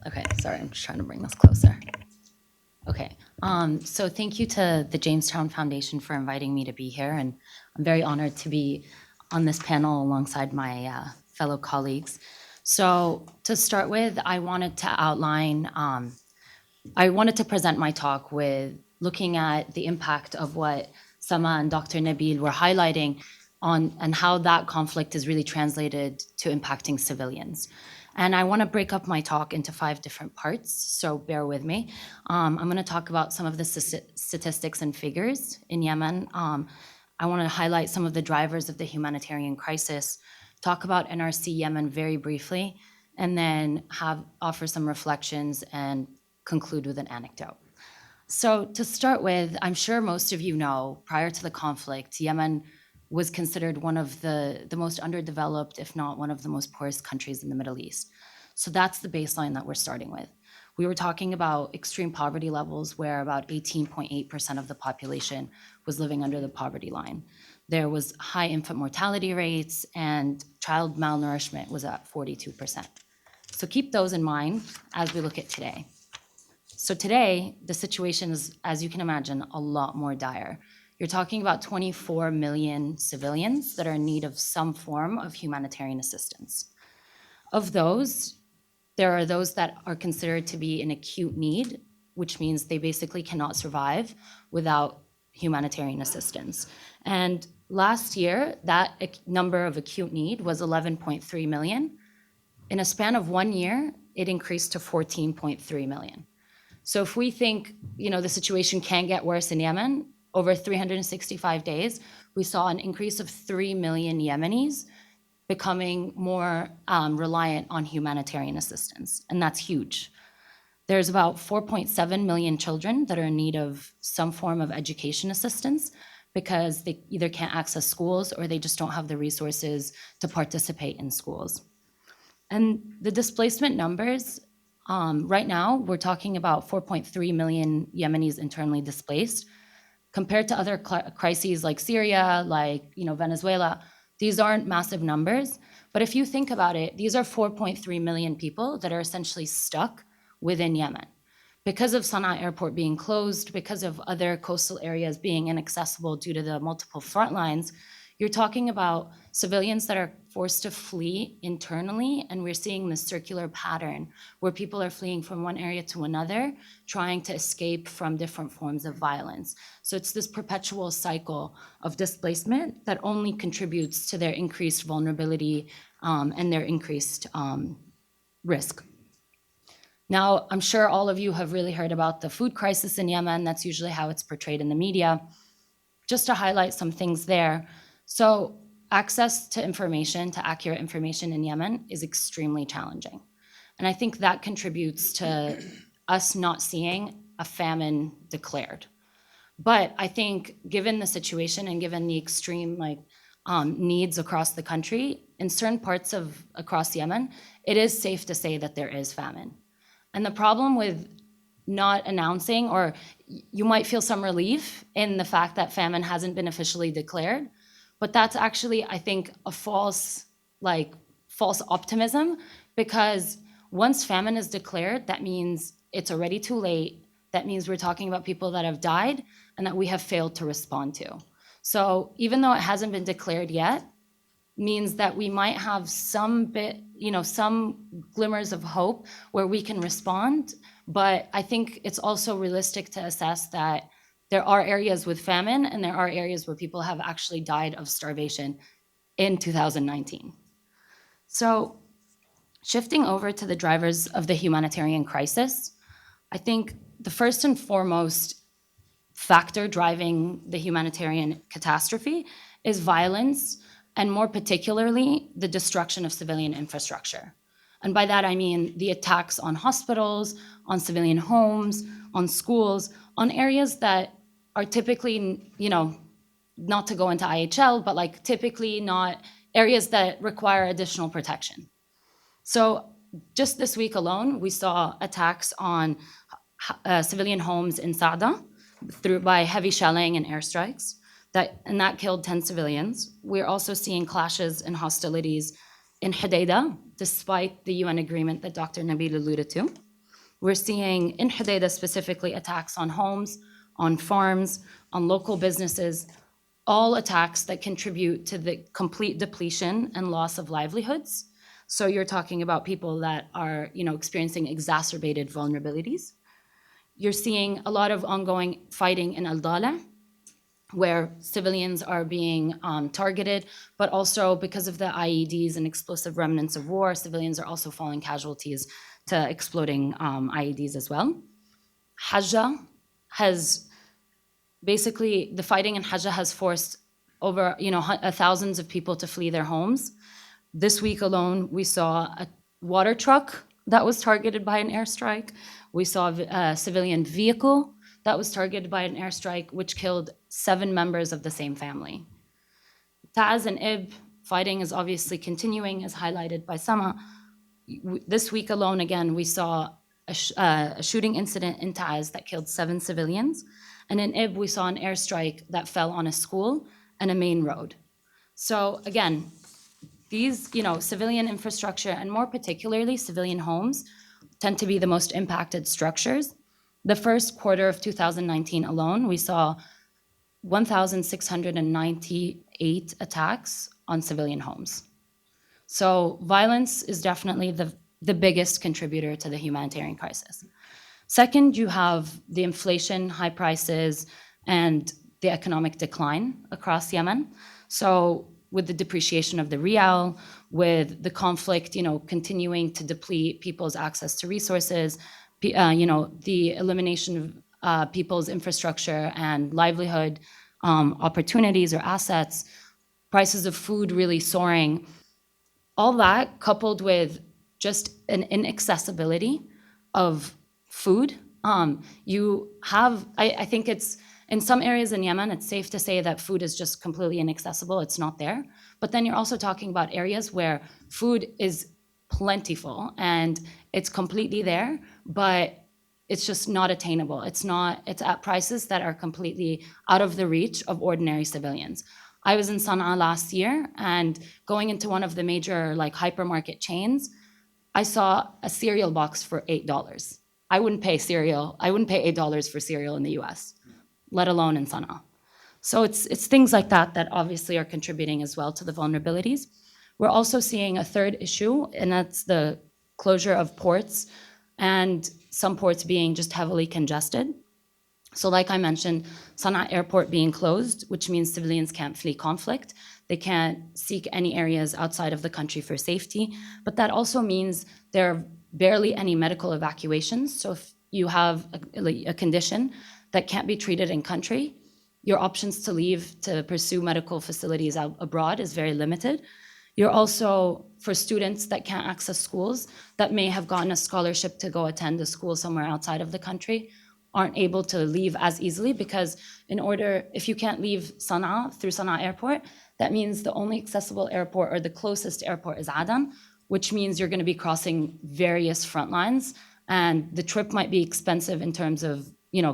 Okay, sorry, I'm just trying to bring this closer. Okay, so thank you to the Jamestown Foundation for inviting me to be here, and I'm very honored to be on this panel alongside my fellow colleagues. So to start with, I wanted to present my talk with looking at the impact of what Sama and Dr. Nabeel were highlighting on, and how that conflict is really translated to impacting civilians. And I want to break up my talk into 5 different parts, so bear with me. I'm going to talk about some of the statistics and figures in Yemen. I want to highlight some of the drivers of the humanitarian crisis, talk about NRC Yemen very briefly, and then offer some reflections and conclude with an anecdote. So to start with, I'm sure most of you know, prior to the conflict, Yemen was considered one of the most underdeveloped, if not one of the most poorest countries in the Middle East. So that's the baseline that we're starting with. We were talking about extreme poverty levels where about 18.8% of the population was living under the poverty line. There was high infant mortality rates, and child malnourishment was at 42%. So keep those in mind as we look at today. So today, the situation is, as you can imagine, a lot more dire. You're talking about 24 million civilians that are in need of some form of humanitarian assistance. Of those, there are those that are considered to be in acute need, which means they basically cannot survive without humanitarian assistance. And last year, that number of acute need was 11.3 million. In a span of 1 year, it increased to 14.3 million. So if we think, the situation can get worse in Yemen, over 365 days, we saw an increase of 3 million Yemenis becoming more reliant on humanitarian assistance, and that's huge. There's about 4.7 million children that are in need of some form of education assistance because they either can't access schools or they just don't have the resources to participate in schools. And the displacement numbers, right now, we're talking about 4.3 million Yemenis internally displaced. Compared to other crises like Syria, like Venezuela, these aren't massive numbers. But if you think about it, these are 4.3 million people that are essentially stuck within Yemen. Because of Sana'a airport being closed, because of other coastal areas being inaccessible due to the multiple front lines, you're talking about civilians that are forced to flee internally, and we're seeing this circular pattern where people are fleeing from one area to another, trying to escape from different forms of violence. So it's this perpetual cycle of displacement that only contributes to their increased vulnerability and their increased risk. Now, I'm sure all of you have really heard about the food crisis in Yemen. That's usually how it's portrayed in the media. Just to highlight some things there. So access to information, to accurate information in Yemen is extremely challenging. And I think that contributes to us not seeing a famine declared. But I think given the situation and given the extreme needs across the country, in certain parts of across Yemen, it is safe to say that there is famine. And the problem with not announcing, or you might feel some relief in the fact that famine hasn't been officially declared, but that's actually, I think, a false optimism, because once famine is declared, that means it's already too late. That means we're talking about people that have died and that we have failed to respond to. So even though it hasn't been declared yet, means that we might have some glimmers of hope where we can respond. But I think it's also realistic to assess that there are areas with famine and there are areas where people have actually died of starvation in 2019. So shifting over to the drivers of the humanitarian crisis, I think the first and foremost factor driving the humanitarian catastrophe is violence, and more particularly, the destruction of civilian infrastructure. And by that, I mean the attacks on hospitals, on civilian homes, on schools, on areas that are typically, not to go into IHL, but typically not areas that require additional protection. So just this week alone, we saw attacks on civilian homes in Saada by heavy shelling and airstrikes, that killed 10 civilians. We're also seeing clashes and hostilities in Hodeidah, despite the UN agreement that Dr. Nabeel alluded to. We're seeing in Hodeidah specifically attacks on homes, on farms, on local businesses, all attacks that contribute to the complete depletion and loss of livelihoods. So you're talking about people that are, experiencing exacerbated vulnerabilities. You're seeing a lot of ongoing fighting in Al-Dala, where civilians are being targeted, but also because of the IEDs and explosive remnants of war, civilians are also falling casualties to exploding IEDs as well. Hajjah the fighting in Hajjah has forced over, thousands of people to flee their homes. This week alone, we saw a water truck that was targeted by an airstrike. We saw a civilian vehicle that was targeted by an airstrike, which killed 7 members of the same family. Taz and Ib, fighting is obviously continuing, as highlighted by Sama. This week alone, again, we saw a shooting incident in Taz that killed 7 civilians. And in Ib, we saw an airstrike that fell on a school and a main road. So again, these, civilian infrastructure, and more particularly civilian homes, tend to be the most impacted structures. The first quarter of 2019 alone, we saw 1,698 attacks on civilian homes. So violence is definitely the biggest contributor to the humanitarian crisis. Second, you have the inflation, high prices, and the economic decline across Yemen. So with the depreciation of the rial, with the conflict, continuing to deplete people's access to resources, the elimination of people's infrastructure and livelihood opportunities or assets, prices of food really soaring, all that coupled with just an inaccessibility of food. I think it's, in some areas in Yemen, it's safe to say that food is just completely inaccessible. It's not there. But then you're also talking about areas where food is plentiful and it's completely there, but it's just not attainable. It's at prices that are completely out of the reach of ordinary civilians. I was in Sana'a last year, and going into one of the major hypermarket chains, I saw a cereal box for $8. I wouldn't pay $8 for cereal in the US, let alone in Sana'a. So it's things like that that obviously are contributing as well to the vulnerabilities. We're also seeing a third issue, and that's the closure of ports, and some ports being just heavily congested. So like I mentioned, Sana'a airport being closed, which means civilians can't flee conflict. They can't seek any areas outside of the country for safety. But that also means there are barely any medical evacuations. So if you have a condition that can't be treated in country, your options to leave to pursue medical facilities abroad is very limited. You're also, for students that can't access schools, that may have gotten a scholarship to go attend a school somewhere outside of the country, aren't able to leave as easily, because if you can't leave Sana'a through Sana'a airport, that means the only accessible airport or the closest airport is Aden, which means you're going to be crossing various front lines, and the trip might be expensive in terms of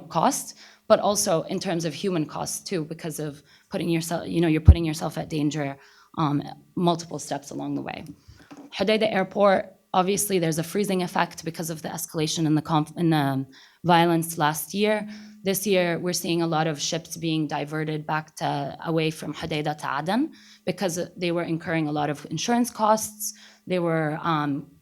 cost, but also in terms of human costs too, because of you're putting yourself at danger multiple steps along the way. Hodeidah airport, obviously there's a freezing effect because of the escalation in the violence last year. This year, we're seeing a lot of ships being diverted back away from Hodeidah to Aden because they were incurring a lot of insurance costs. They were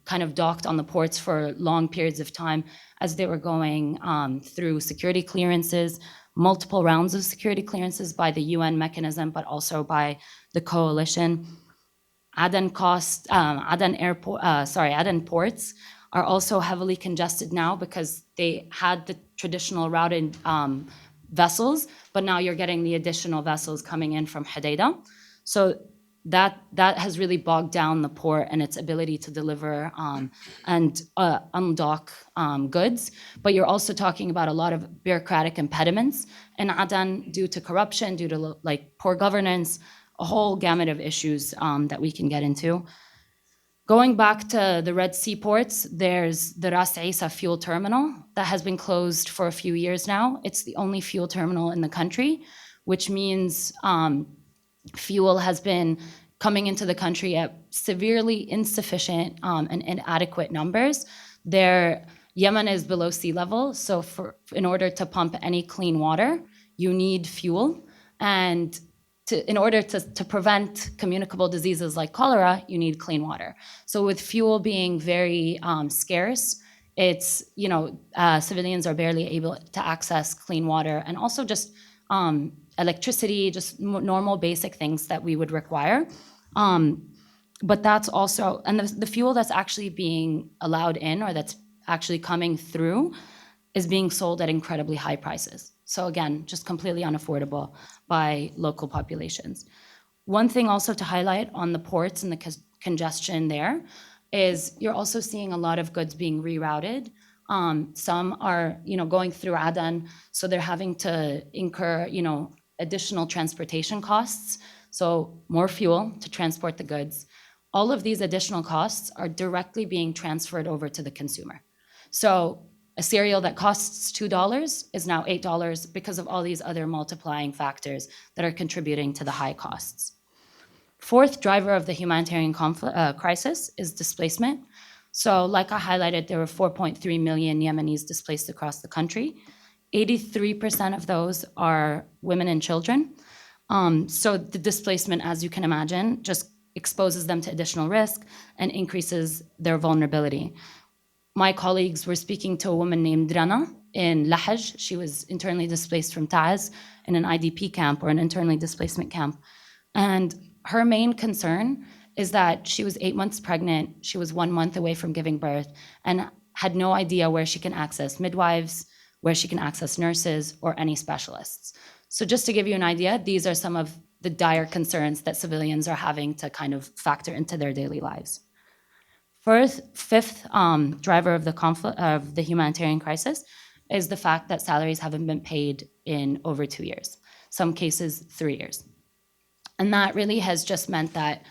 kind of docked on the ports for long periods of time as they were going through security clearances, multiple rounds of security clearances by the UN mechanism, but also by the coalition. Aden ports are also heavily congested now because they had the traditional routed vessels, but now you're getting the additional vessels coming in from Hodeidah. So that has really bogged down the port and its ability to deliver and undock goods. But you're also talking about a lot of bureaucratic impediments in Aden due to corruption, due to poor governance, a whole gamut of issues that we can get into. Going back to the Red Sea ports, there's the Ras Isa fuel terminal that has been closed for a few years now. It's the only fuel terminal in the country, which means fuel has been coming into the country at severely insufficient and inadequate numbers. Yemen is below sea level, so in order to pump any clean water, you need fuel. And in order to prevent communicable diseases like cholera, you need clean water. So with fuel being very scarce, it's, civilians are barely able to access clean water, and also just electricity, just normal basic things that we would require. But that's also, and the fuel that's actually being allowed in, or that's actually coming through, is being sold at incredibly high prices. So again, just completely unaffordable by local populations. One thing also to highlight on the ports and the congestion there is you're also seeing a lot of goods being rerouted. Some are, going through Aden, so they're having to incur, additional transportation costs. So more fuel to transport the goods. All of these additional costs are directly being transferred over to the consumer. So a cereal that costs $2 is now $8 because of all these other multiplying factors that are contributing to the high costs. Fourth driver of the humanitarian crisis is displacement. So like I highlighted, there were 4.3 million Yemenis displaced across the country. 83% of those are women and children. So the displacement, as you can imagine, just exposes them to additional risk and increases their vulnerability. My colleagues were speaking to a woman named Rana in Lahaj. She was internally displaced from Taz in an IDP camp or an internally displacement camp. And her main concern is that she was 8 months pregnant, she was 1 month away from giving birth, and had no idea where she can access midwives, where she can access nurses, or any specialists. So just to give you an idea, these are some of the dire concerns that civilians are having to kind of factor into their daily lives. Fifth driver of the humanitarian crisis is the fact that salaries haven't been paid in over 2 years, some cases 3 years. And that really has just meant that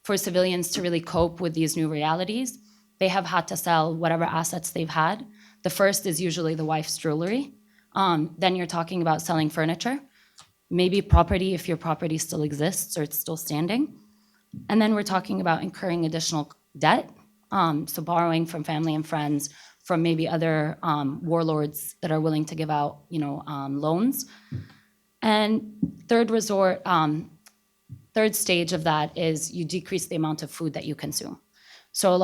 for civilians to really cope with these new realities, they have had to sell whatever assets they've had. The first is usually the wife's jewelry. Then you're talking about selling furniture, maybe property if your property still exists or it's still standing. And then we're talking about incurring additional debt, so borrowing from family and friends, from maybe other warlords that are willing to give out, loans. And third stage of that is you decrease the amount of food that you consume. So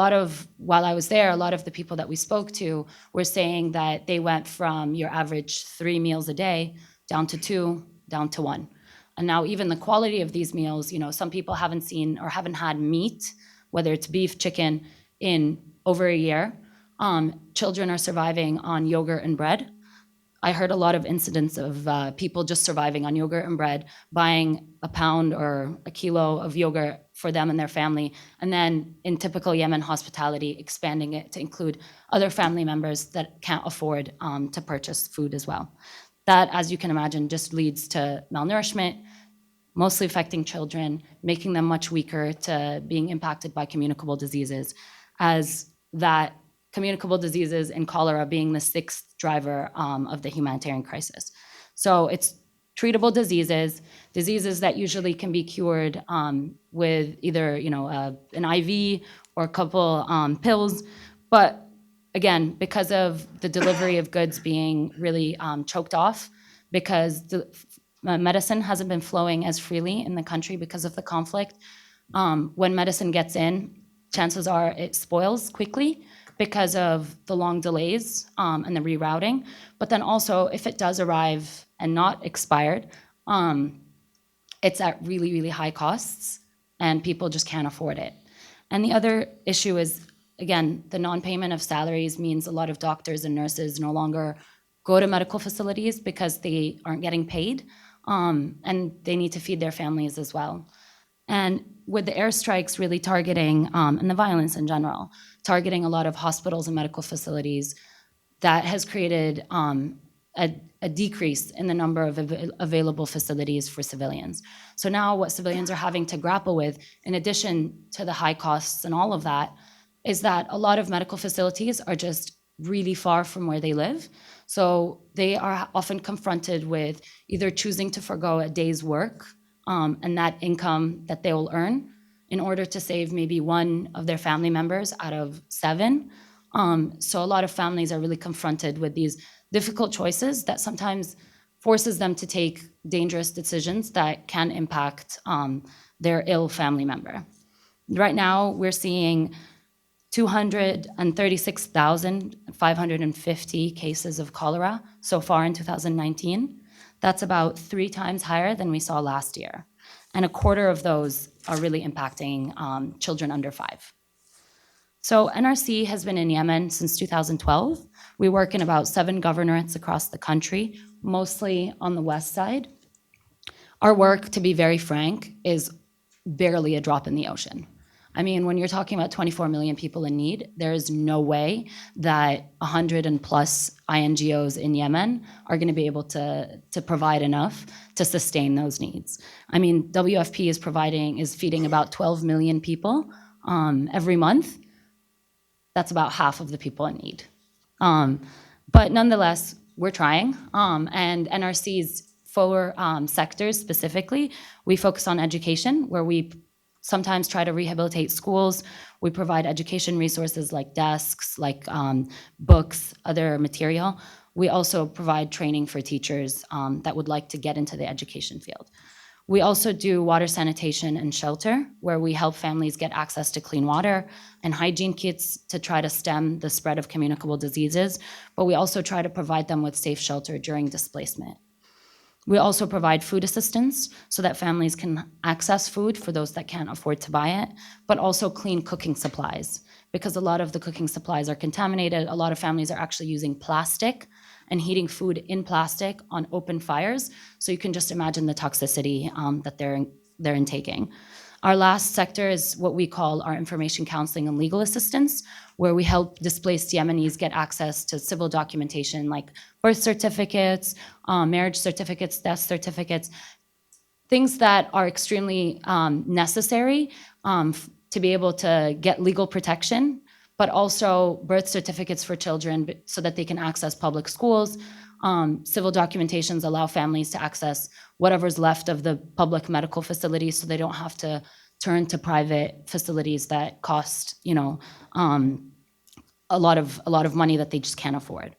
while I was there, a lot of the people that we spoke to were saying that they went from your average 3 meals a day down to 2, down to 1. And now even the quality of these meals, some people haven't seen or haven't had meat, whether it's beef, chicken, in over a year. Children are surviving on yogurt and bread. I heard a lot of incidents of people just surviving on yogurt and bread, buying a pound or a kilo of yogurt for them and their family, and then in typical Yemen hospitality, expanding it to include other family members that can't afford to purchase food as well. That, as you can imagine, just leads to malnourishment, mostly affecting children, making them much weaker, to being impacted by communicable diseases, as that communicable diseases and cholera being the 6th driver of the humanitarian crisis. So it's treatable diseases that usually can be cured with either an IV or a couple pills. But again, because of the delivery of goods being really choked off, because the medicine hasn't been flowing as freely in the country because of the conflict, when medicine gets in, chances are it spoils quickly because of the long delays and the rerouting. But then also, if it does arrive and not expired, it's at really, really high costs, and people just can't afford it. And the other issue is, again, the non-payment of salaries means a lot of doctors and nurses no longer go to medical facilities because they aren't getting paid, and they need to feed their families as well. And with the airstrikes really targeting, and the violence in general, targeting a lot of hospitals and medical facilities, that has created a decrease in the number of available facilities for civilians. So now what civilians are having to grapple with, in addition to the high costs and all of that, is that a lot of medical facilities are just really far from where they live. So they are often confronted with either choosing to forgo a day's work and that income that they will earn in order to save maybe one of their family members out of 7. So a lot of families are really confronted with these difficult choices that sometimes forces them to take dangerous decisions that can impact their ill family member. Right now, we're seeing 236,550 cases of cholera so far in 2019. That's about 3 times higher than we saw last year. And a quarter of those are really impacting children under 5. So NRC has been in Yemen since 2012. We work in about 7 governorates across the country, mostly on the west side. Our work, to be very frank, is barely a drop in the ocean. I mean, when you're talking about 24 million people in need, there is no way that 100 and plus INGOs in Yemen are going to be able to provide enough to sustain those needs. I mean, WFP is feeding about 12 million people every month. That's about half of the people in need. But nonetheless, we're trying. And NRC's 4 sectors specifically, we focus on education, where we sometimes try to rehabilitate schools. We provide education resources like desks, like books, other material. We also provide training for teachers that would like to get into the education field. We also do water sanitation and shelter, where we help families get access to clean water and hygiene kits to try to stem the spread of communicable diseases, but we also try to provide them with safe shelter during displacement. We also provide food assistance so that families can access food for those that can't afford to buy it, but also clean cooking supplies, because a lot of the cooking supplies are contaminated. A lot of families are actually using plastic and heating food in plastic on open fires. So you can just imagine the toxicity that they're intaking. Our last sector is what we call our information counseling and legal assistance, where we help displaced Yemenis get access to civil documentation like birth certificates, marriage certificates, death certificates, things that are extremely necessary to be able to get legal protection, but also birth certificates for children so that they can access public schools. Civil documentations allow families to access whatever's left of the public medical facilities so they don't have to turn to private facilities that cost, a lot of money that they just can't afford.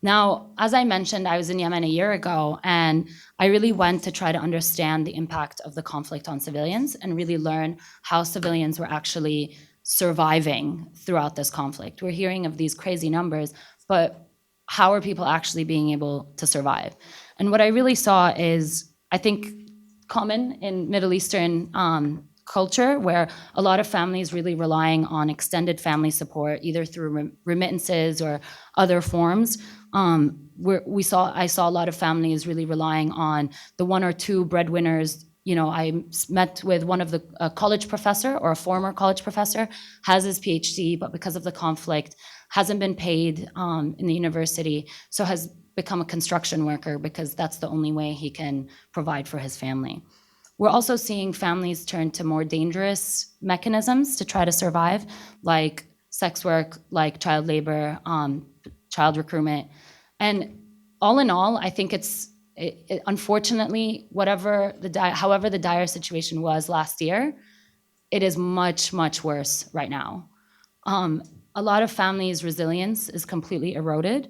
Now, as I mentioned, I was in Yemen a year ago, and I really went to try to understand the impact of the conflict on civilians and really learn how civilians were actually surviving throughout this conflict. We're hearing of these crazy numbers, but how are people actually being able to survive? And what I really saw is, I think, common in Middle Eastern culture, where a lot of families really relying on extended family support, either through remittances or other forms. I saw a lot of families really relying on the 1 or 2 breadwinners. I met with one of a college professor, or a former college professor, has his PhD, but because of the conflict, hasn't been paid in the university, so has become a construction worker because that's the only way he can provide for his family. We're also seeing families turn to more dangerous mechanisms to try to survive, like sex work, like child labor, child recruitment. And all in all, I think unfortunately, however the dire situation was last year, it is much, much worse right now. A lot of families' resilience is completely eroded.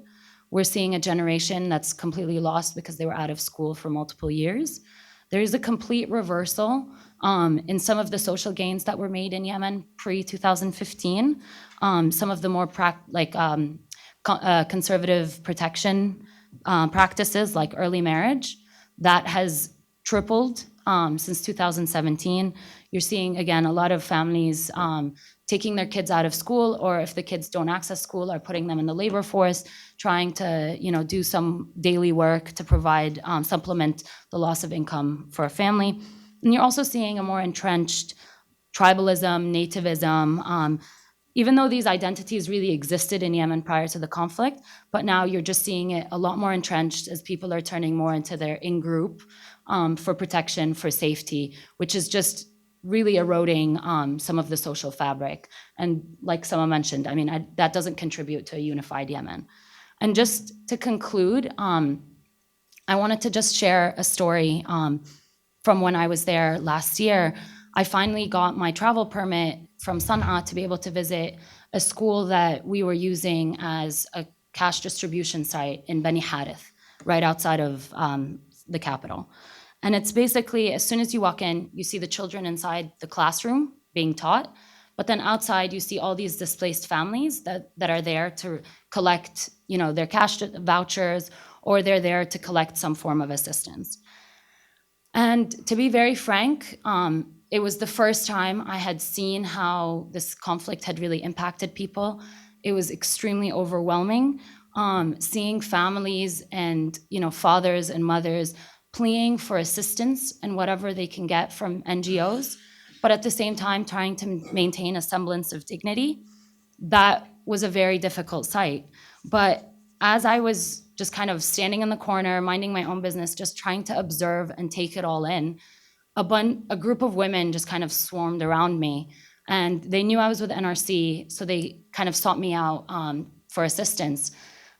We're seeing a generation that's completely lost because they were out of school for multiple years. There is a complete reversal in some of the social gains that were made in Yemen pre-2015. Some of the more conservative protection practices like early marriage, that has tripled since 2017. You're seeing, again, a lot of families taking their kids out of school, or if the kids don't access school, are putting them in the labor force, trying to do some daily work to provide, supplement the loss of income for a family. And you're also seeing a more entrenched tribalism, nativism, even though these identities really existed in Yemen prior to the conflict, but now you're just seeing it a lot more entrenched as people are turning more into their in-group for protection, for safety, which is just really eroding some of the social fabric. And like someone mentioned, that doesn't contribute to a unified Yemen. And just to conclude, I wanted to just share a story from when I was there last year. I finally got my travel permit from Sana'a to be able to visit a school that we were using as a cash distribution site in Beni Harith, right outside of the capital. And it's basically, as soon as you walk in, you see the children inside the classroom being taught, but then outside you see all these displaced families that are there to collect, their cash vouchers, or they're there to collect some form of assistance. And to be very frank, it was the first time I had seen how this conflict had really impacted people. It was extremely overwhelming, seeing families and fathers and mothers pleading for assistance and whatever they can get from NGOs, but at the same time trying to maintain a semblance of dignity. That was a very difficult sight. But as I was just kind of standing in the corner, minding my own business, just trying to observe and take it all in, a group of women just kind of swarmed around me. And they knew I was with NRC, so they kind of sought me out for assistance.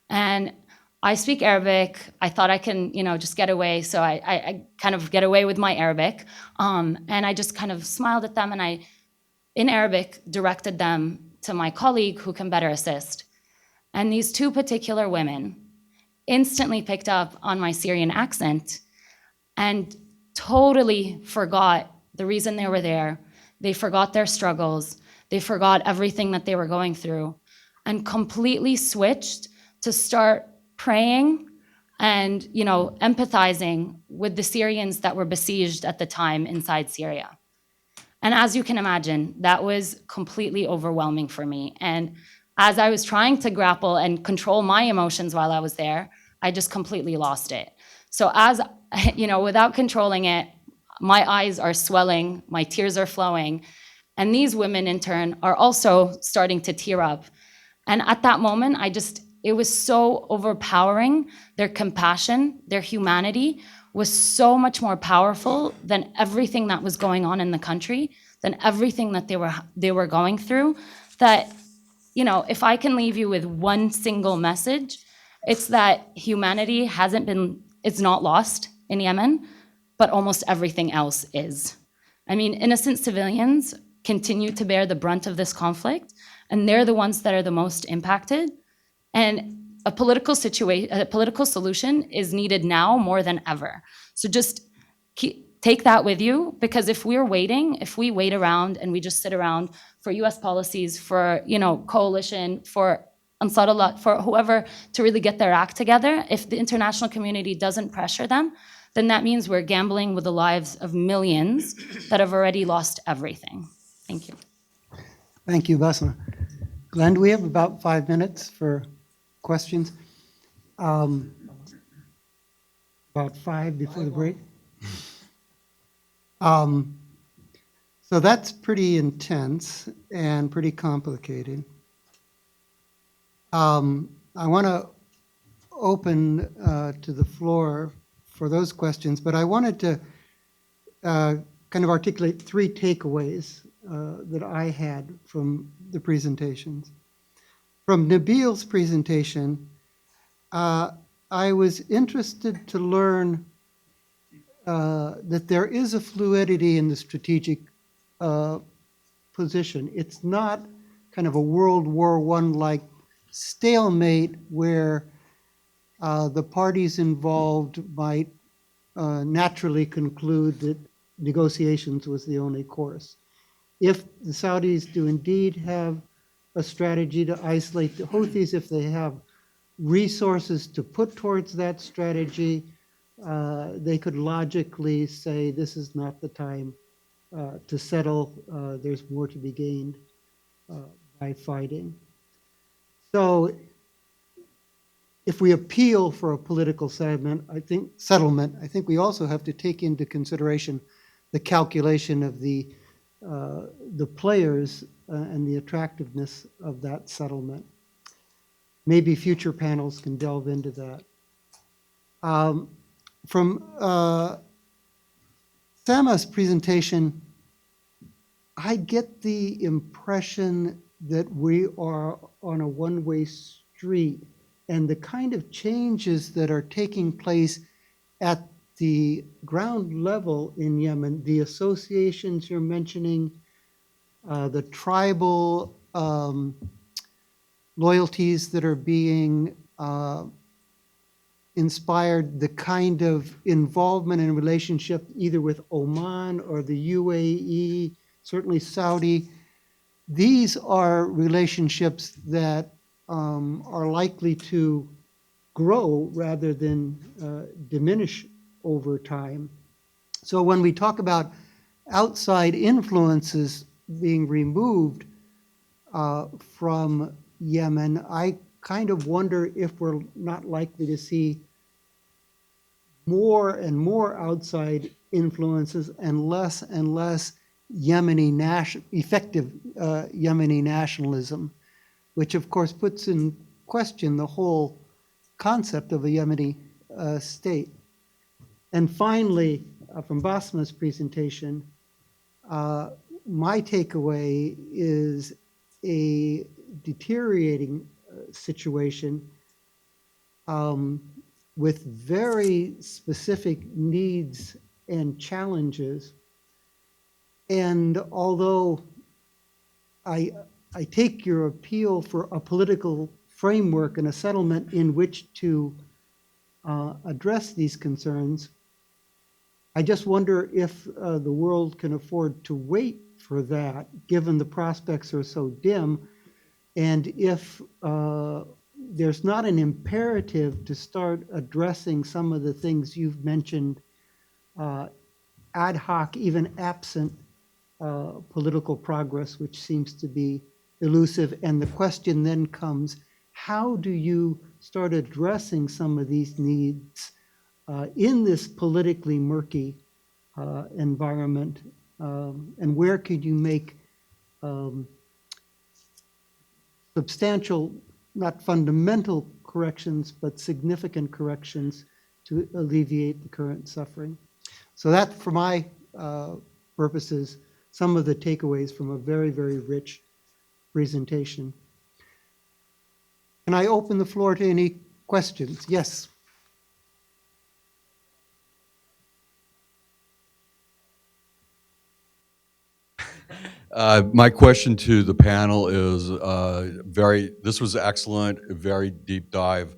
And I speak Arabic. I thought I can, just get away. So I kind of get away with my Arabic. And I just kind of smiled at them, and I, in Arabic, directed them to my colleague who can better assist. And these two particular women instantly picked up on my Syrian accent and totally forgot the reason they were there. They forgot their struggles. They forgot everything that they were going through, and completely switched to start praying and, empathizing with the Syrians that were besieged at the time inside Syria. And as you can imagine, that was completely overwhelming for me. And as I was trying to grapple and control my emotions while I was there, I just completely lost it. So without controlling it, my eyes are swelling, my tears are flowing, and these women in turn are also starting to tear up. And at that moment, it was so overpowering. Their compassion, their humanity was so much more powerful than everything that was going on in the country, than everything that they were going through, that, if I can leave you with one single message, it's that humanity it's not lost in Yemen, but almost everything else is. I mean, innocent civilians continue to bear the brunt of this conflict, and they're the ones that are the most impacted. And a political solution is needed now more than ever. So just take that with you, because if we wait around and we just sit around for US policies, for coalition, for Ansarullah, for whoever to really get their act together, if the international community doesn't pressure them, then that means we're gambling with the lives of millions that have already lost everything. Thank you. Thank you, Basma. Glenn, we have about 5 minutes for questions. About 5 before the break. So that's pretty intense and pretty complicated. I want to open to the floor for those questions, but I wanted to kind of articulate 3 takeaways that I had from the presentations. From Nabeel's presentation, I was interested to learn that there is a fluidity in the strategic position. It's not kind of a World War I-like stalemate where the parties involved might naturally conclude that negotiations was the only course. If the Saudis do indeed have a strategy to isolate the Houthis, if they have resources to put towards that strategy, they could logically say this is not the time to settle. There's more to be gained by fighting. So if we appeal for a political settlement, I think we also have to take into consideration the calculation of the players and the attractiveness of that settlement. Maybe future panels can delve into that. From Sama's presentation, I get the impression that we are on a one-way street, and the kind of changes that are taking place at the ground level in Yemen, the associations you're mentioning, the tribal loyalties that are being inspired, the kind of involvement and relationship either with Oman or the UAE, certainly Saudi. These are relationships that are likely to grow rather than diminish over time. So when we talk about outside influences being removed from Yemen, I kind of wonder if we're not likely to see more and more outside influences and less effective Yemeni nationalism, which of course puts in question the whole concept of a Yemeni state. And finally, from Basma's presentation, my takeaway is a deteriorating situation with very specific needs and challenges. And although I take your appeal for a political framework and a settlement in which to address these concerns, I just wonder if the world can afford to wait for that, given the prospects are so dim, and if there's not an imperative to start addressing some of the things you've mentioned ad hoc, even absent political progress, which seems to be elusive. And the question then comes, how do you start addressing some of these needs in this politically murky environment? And where could you make substantial, not fundamental corrections, but significant corrections to alleviate the current suffering? So that, for my purposes, some of the takeaways from a very, very rich presentation. Can I open the floor to any questions? Yes. My question to the panel is this was excellent, a very deep dive,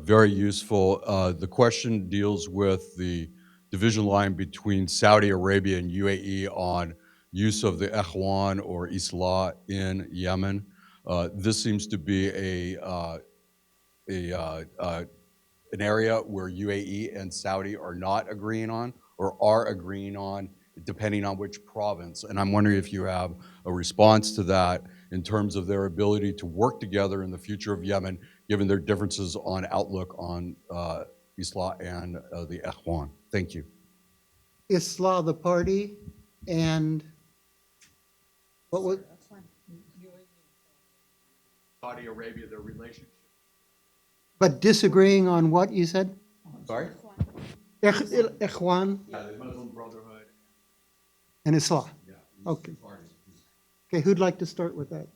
very useful. The question deals with the division line between Saudi Arabia and UAE on use of the Ikhwan or Islah in Yemen. This seems to be an area where UAE and Saudi are not agreeing on, or are agreeing on, depending on which province. And I'm wondering if you have a response to that in terms of their ability to work together in the future of Yemen, given their differences on outlook on Islah and the Ikhwan. Thank you. Islah, the party, and what was? Saudi Arabia, their relationship. But disagreeing on what you said? Sorry? Ikhwan Yeah, the Muslim Brotherhood. and Islah. Yeah. Okay. Okay, who'd like to start with that?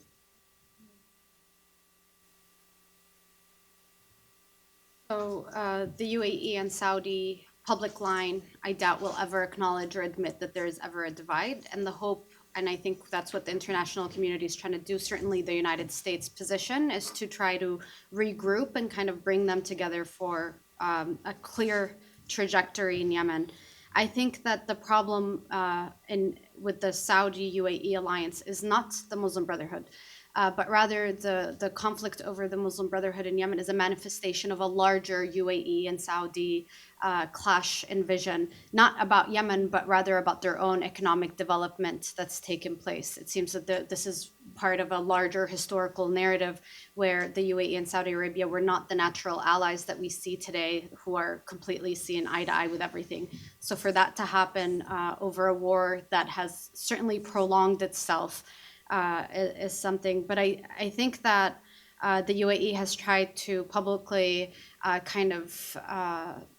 So the UAE and Saudi public line, I doubt will ever acknowledge or admit that there is ever a divide. And the hope, and I think that's what the international community is trying to do, certainly the United States position, is to try to regroup and kind of bring them together for a clear trajectory in Yemen. I think that the problem with the Saudi-UAE alliance is not the Muslim Brotherhood, but rather the conflict over the Muslim Brotherhood in Yemen is a manifestation of a larger UAE and Saudi clash in vision, not about Yemen, but rather about their own economic development that's taken place. It seems that this is part of a larger historical narrative where the UAE and Saudi Arabia were not the natural allies that we see today, who are completely seeing eye to eye with everything. So for that to happen over a war that has certainly prolonged itself is something. But I think that the UAE has tried to publicly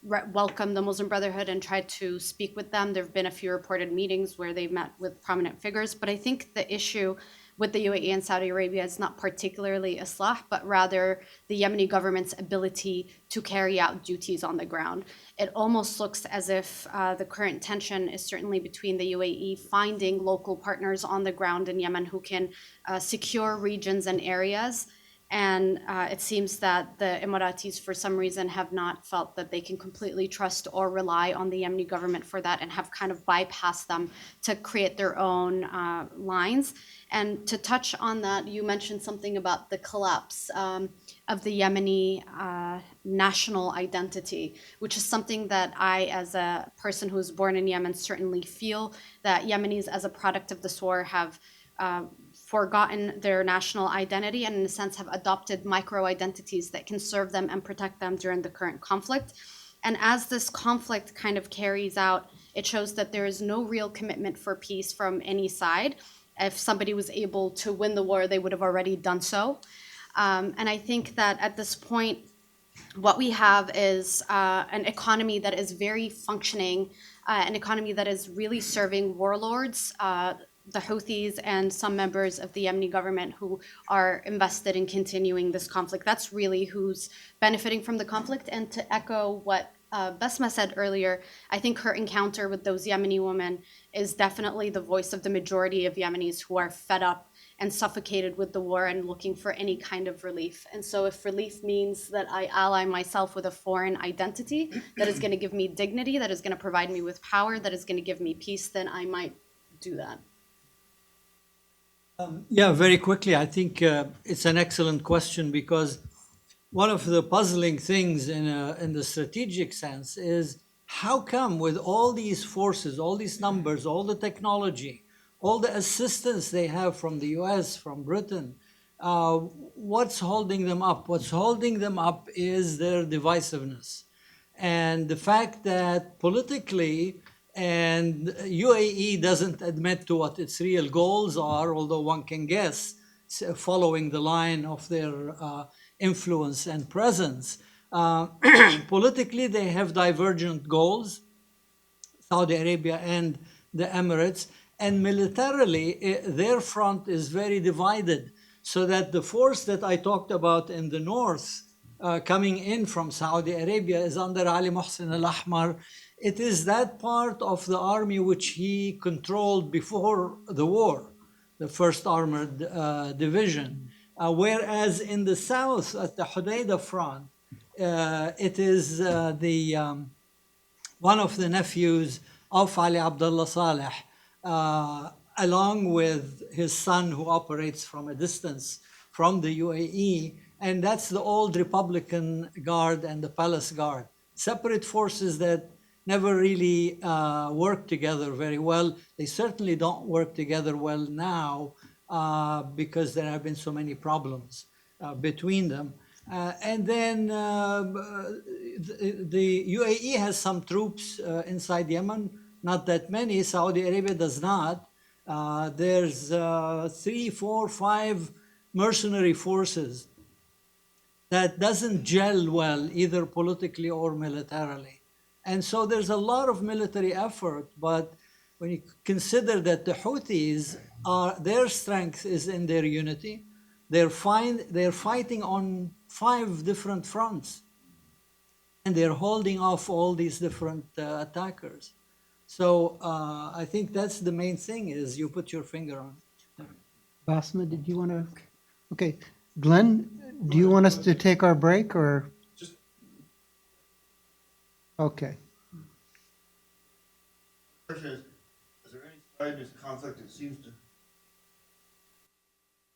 welcome the Muslim Brotherhood and tried to speak with them. There have been a few reported meetings where they've met with prominent figures. But I think the issue with the UAE and Saudi Arabia is not particularly Islah, but rather the Yemeni government's ability to carry out duties on the ground. It almost looks as if the current tension is certainly between the UAE finding local partners on the ground in Yemen who can secure regions and areas. And it seems that the Emiratis, for some reason, have not felt that they can completely trust or rely on the Yemeni government for that, and have kind of bypassed them to create their own lines. And to touch on that, you mentioned something about the collapse of the Yemeni national identity, which is something that I, as a person who was born in Yemen, certainly feel that Yemenis, as a product of this war, have forgotten their national identity and in a sense have adopted micro-identities that can serve them and protect them during the current conflict. And as this conflict kind of carries out It shows that there is no real commitment for peace from any side. If somebody was able to win the war, they would have already done so. And I think that at this point, what we have is an economy that is very functioning, an economy that is really serving warlords, the Houthis and some members of the Yemeni government who are invested in continuing this conflict. That's really who's benefiting from the conflict. And to echo what Basma said earlier, I think her encounter with those Yemeni women is definitely the voice of the majority of Yemenis who are fed up and suffocated with the war and looking for any kind of relief. And so if relief means that I ally myself with a foreign identity that is going to give me dignity, that is going to provide me with power, that is going to give me peace, then I might do that. Yeah, very quickly, I think it's an excellent question, because one of the puzzling things in the strategic sense is how come with all these forces, all these numbers, all the technology, all the assistance they have from the US, from Britain, what's holding them up? What's holding them up is their divisiveness. And the fact that politically, and UAE doesn't admit to what its real goals are, although one can guess, following the line of their influence and presence. Politically, they have divergent goals, Saudi Arabia and the Emirates, and militarily, their front is very divided, so that the force that I talked about in the north, coming in from Saudi Arabia, is under Ali Mohsen al-Ahmar. It is that part of the army which he controlled before the war, the 1st Armored Division. Whereas in the south, at the Hodeidah front, it is one of the nephews of Ali Abdullah Saleh, along with his son, who operates from a distance from the UAE, and that's the old Republican Guard and the Palace Guard. Separate forces that never really work together very well. They certainly don't work together well now because there have been so many problems between them. And then the UAE has some troops inside Yemen, not that many. Saudi Arabia does not. There's 3, 4, 5 mercenary forces that doesn't gel well, either politically or militarily. And so there's a lot of military effort, but when you consider that the Houthis, their strength is in their unity, they're fighting on 5 different fronts, and they're holding off all these different attackers. So I think that's the main thing, is you put your finger on it. Basma, did you want to? Okay, Glenn, do you want us to take our break or? Okay. Is there any side in this conflict that seems to?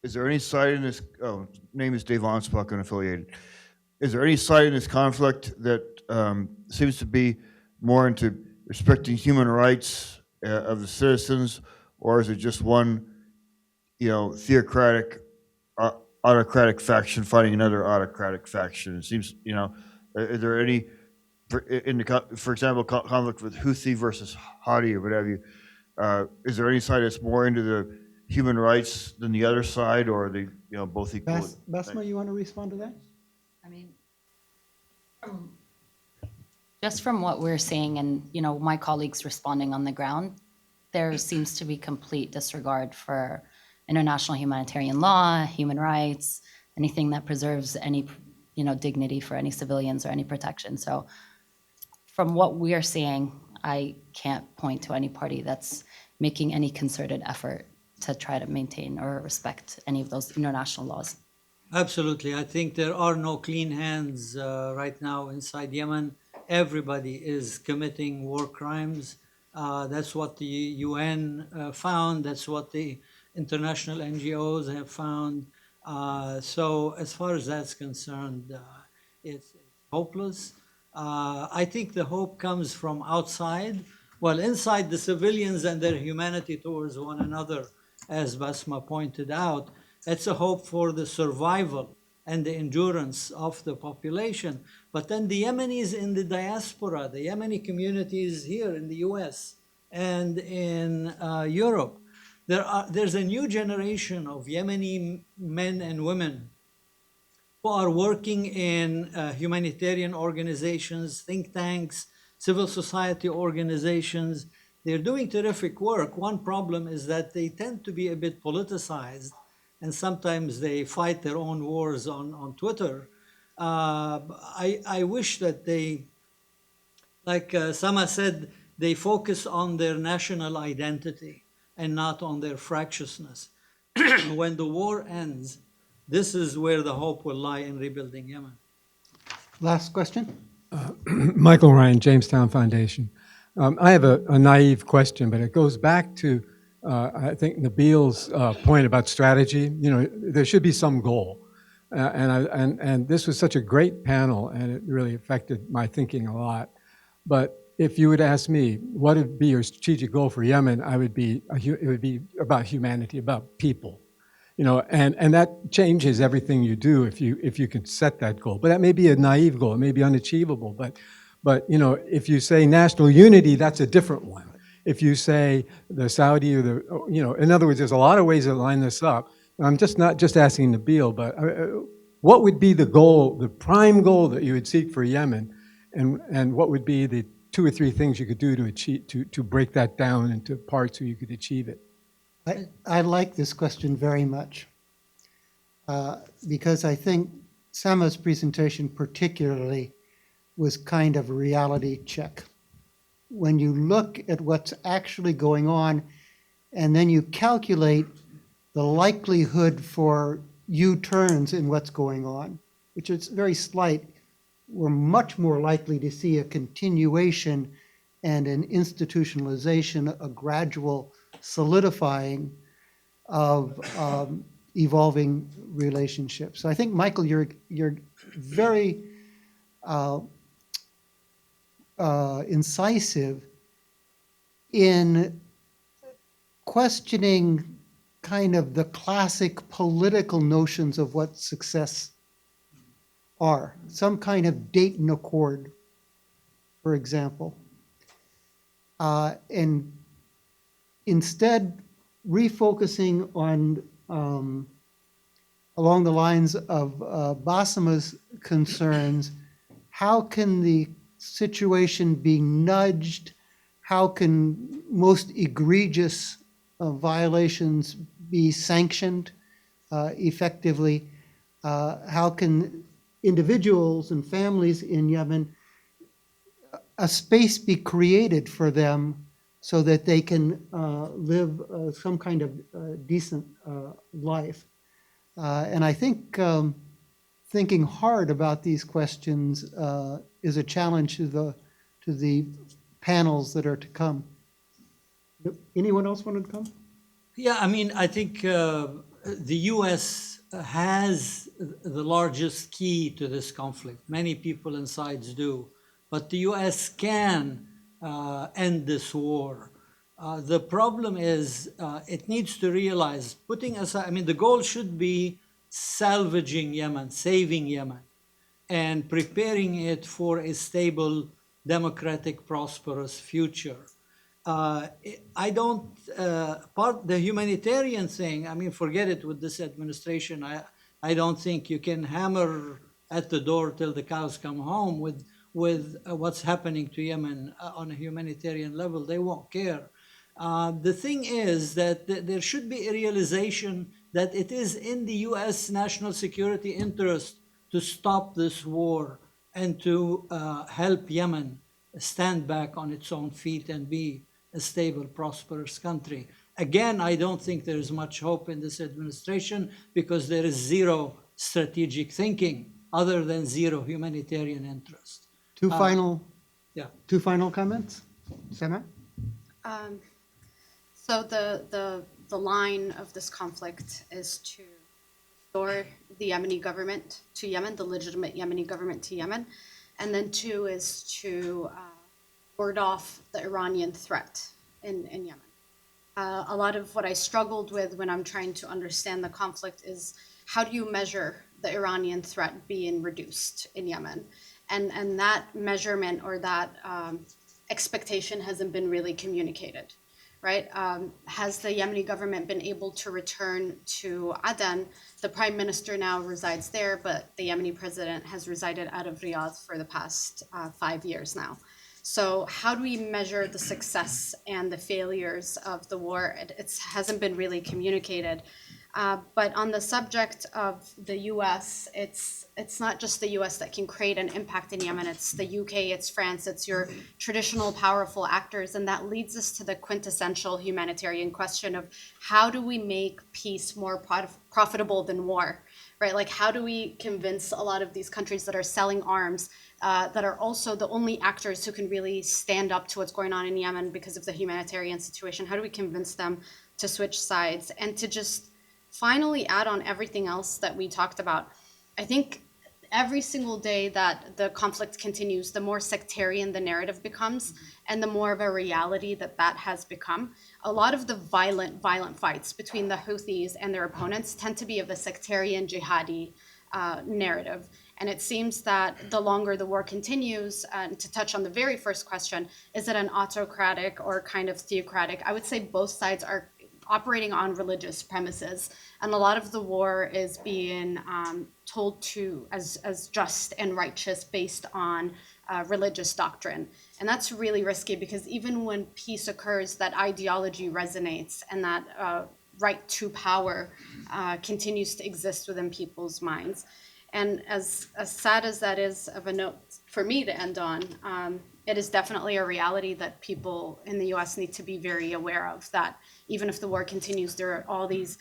Is there any side in this? Oh, name is Dave Onspuck, unaffiliated. Is there any side in this conflict that seems to be more into respecting human rights of the citizens, or is it just one, theocratic, autocratic faction fighting another autocratic faction? It seems, is there any? For example, conflict with Houthi versus Hadi or whatever you, is there any side that's more into the human rights than the other side, or are they, both equal? Basma, you want to respond to that? I mean, just from what we're seeing and, my colleagues responding on the ground, there seems to be complete disregard for international humanitarian law, human rights, anything that preserves any, dignity for any civilians or any protection. So from what we are seeing, I can't point to any party that's making any concerted effort to try to maintain or respect any of those international laws. Absolutely. I think there are no clean hands right now inside Yemen. Everybody is committing war crimes. That's what the UN found. That's what the international NGOs have found. So as far as that's concerned, it's hopeless. I think the hope comes from outside. Well, inside, the civilians and their humanity towards one another, as Basma pointed out, it's a hope for the survival and the endurance of the population. But then the Yemenis in the diaspora, the Yemeni communities here in the US and in Europe, there's a new generation of Yemeni men and women who are working in humanitarian organizations, think tanks, civil society organizations. They're doing terrific work. One problem is that they tend to be a bit politicized, and sometimes they fight their own wars on Twitter. I wish that they, like Sama said, they focus on their national identity and not on their fractiousness. When the war ends, this is where the hope will lie in rebuilding Yemen. Last question? Michael Ryan, Jamestown Foundation. I have a naive question, but it goes back to, I think, Nabeel's point about strategy. You know, there should be some goal. And this was such a great panel, and it really affected my thinking a lot. But if you would ask me, what would be your strategic goal for Yemen, it would be about humanity, about people. You know, and that changes everything you do if you can set that goal. But that may be a naive goal, it may be unachievable. But you know, if you say national unity, that's a different one. If you say the Saudi or the, you know, in other words, there's a lot of ways to line this up. I'm just not just asking Nabeel, but what would be the goal, the prime goal that you would seek for Yemen, and what would be the 2 or 3 things you could do to achieve to break that down into parts so you could achieve it? I like this question very much because I think Sama's presentation particularly was kind of a reality check. When you look at what's actually going on and then you calculate the likelihood for U-turns in what's going on, which is very slight, we're much more likely to see a continuation and an institutionalization, a gradual solidifying of evolving relationships. So I think, Michael, you're very incisive in questioning kind of the classic political notions of what success are. Some kind of Dayton Accord, for example. And instead, refocusing on, along the lines of Basma's concerns, how can the situation be nudged? How can most egregious violations be sanctioned effectively? How can individuals and families in Yemen, a space be created for them so that they can live some kind of decent life? And I think thinking hard about these questions is a challenge to the panels that are to come. Anyone else wanted to come? Yeah, I mean, I think the US has the largest key to this conflict. Many people and sides do. But the US can end this war. The problem is it needs to realize, putting aside, I mean, the goal should be salvaging Yemen, saving Yemen, and preparing it for a stable, democratic, prosperous future. I don't, the humanitarian thing, I mean, forget it with this administration. I don't think you can hammer at the door till the cows come home with what's happening to Yemen on a humanitarian level. They won't care. The thing is that there should be a realization that it is in the US national security interest to stop this war and to help Yemen stand back on its own feet and be a stable, prosperous country. Again, I don't think there is much hope in this administration because there is zero strategic thinking other than zero humanitarian interest. Two final comments? Sama? So the line of this conflict is to restore the Yemeni government to Yemen, the legitimate Yemeni government to Yemen, and then 2 is to ward off the Iranian threat in Yemen. A lot of what I struggled with when I'm trying to understand the conflict is how do you measure the Iranian threat being reduced in Yemen? And that measurement or that expectation hasn't been really communicated, right? Has the Yemeni government been able to return to Aden? The prime minister now resides there, but the Yemeni president has resided out of Riyadh for the past 5 years now. So how do we measure the success and the failures of the war? It hasn't been really communicated. But on the subject of the U.S., it's not just the U.S. that can create an impact in Yemen. It's the U.K., it's France, it's your traditional powerful actors. And that leads us to the quintessential humanitarian question of how do we make peace more profitable than war, right? Like, how do we convince a lot of these countries that are selling arms, that are also the only actors who can really stand up to what's going on in Yemen because of the humanitarian situation? How do we convince them to switch sides and to just finally add on everything else that we talked about? I think every single day that the conflict continues, the more sectarian the narrative becomes and the more of a reality that that has become. A lot of the violent fights between the Houthis and their opponents tend to be of a sectarian jihadi narrative. And it seems that the longer the war continues, and to touch on the very first question, is it an autocratic or kind of theocratic? I would say both sides are operating on religious premises, and a lot of the war is being told to as just and righteous based on religious doctrine. And that's really risky because even when peace occurs, that ideology resonates and that right to power continues to exist within people's minds. And as sad as that is of a note for me to end on, it is definitely a reality that people in the US need to be very aware of, that even if the war continues, there are all these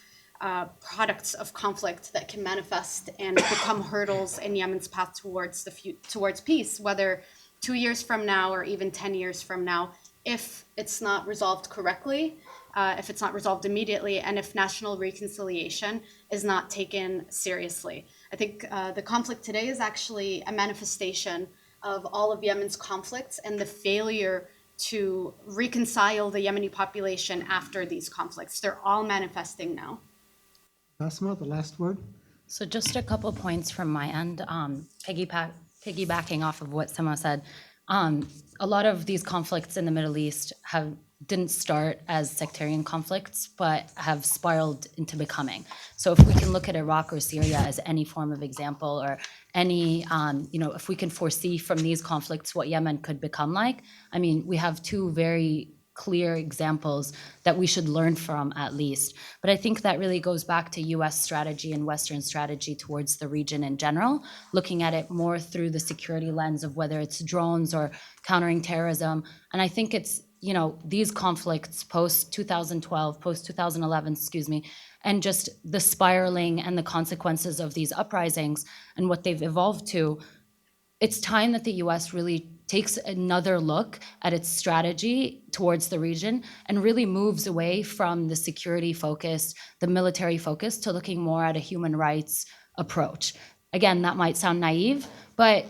products of conflict that can manifest and become hurdles in Yemen's path towards peace, whether 2 years from now or even 10 years from now, if it's not resolved correctly, if it's not resolved immediately, and if national reconciliation is not taken seriously. I think the conflict today is actually a manifestation of all of Yemen's conflicts and the failure to reconcile the Yemeni population after these conflicts. They're all manifesting now. Basma, the last word? So just a couple points from my end, piggybacking off of what Sima said. A lot of these conflicts in the Middle East didn't start as sectarian conflicts, but have spiraled into becoming. So if we can look at Iraq or Syria as any form of example, or any, if we can foresee from these conflicts what Yemen could become like, I mean, we have two very clear examples that we should learn from at least. But I think that really goes back to US strategy and Western strategy towards the region in general, looking at it more through the security lens of whether it's drones or countering terrorism. And I think it's, these conflicts post-2012, post-2011, and just the spiraling and the consequences of these uprisings and what they've evolved to, it's time that the US really takes another look at its strategy towards the region and really moves away from the security focus, the military focus, to looking more at a human rights approach. Again, that might sound naive, but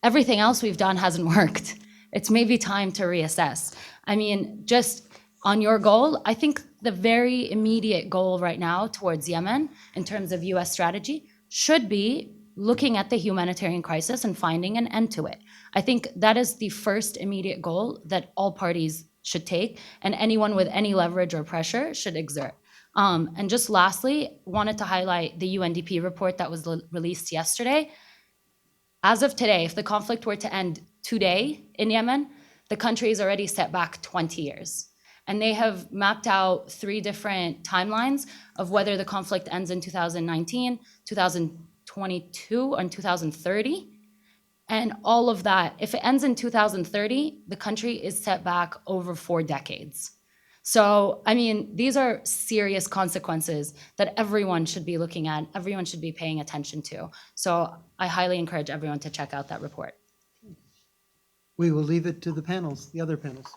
everything else we've done hasn't worked. It's maybe time to reassess. I mean, just on your goal, I think the very immediate goal right now towards Yemen in terms of US strategy should be looking at the humanitarian crisis and finding an end to it. I think that is the first immediate goal that all parties should take, and anyone with any leverage or pressure should exert. And just lastly, wanted to highlight the UNDP report that was released yesterday. As of today, if the conflict were to end today in Yemen, the country is already set back 20 years. And they have mapped out 3 different timelines of whether the conflict ends in 2019, 2022, and 2030. And all of that, if it ends in 2030, the country is set back over 4 decades. So, I mean, these are serious consequences that everyone should be looking at, everyone should be paying attention to. So I highly encourage everyone to check out that report. We will leave it to the panels, the other panels.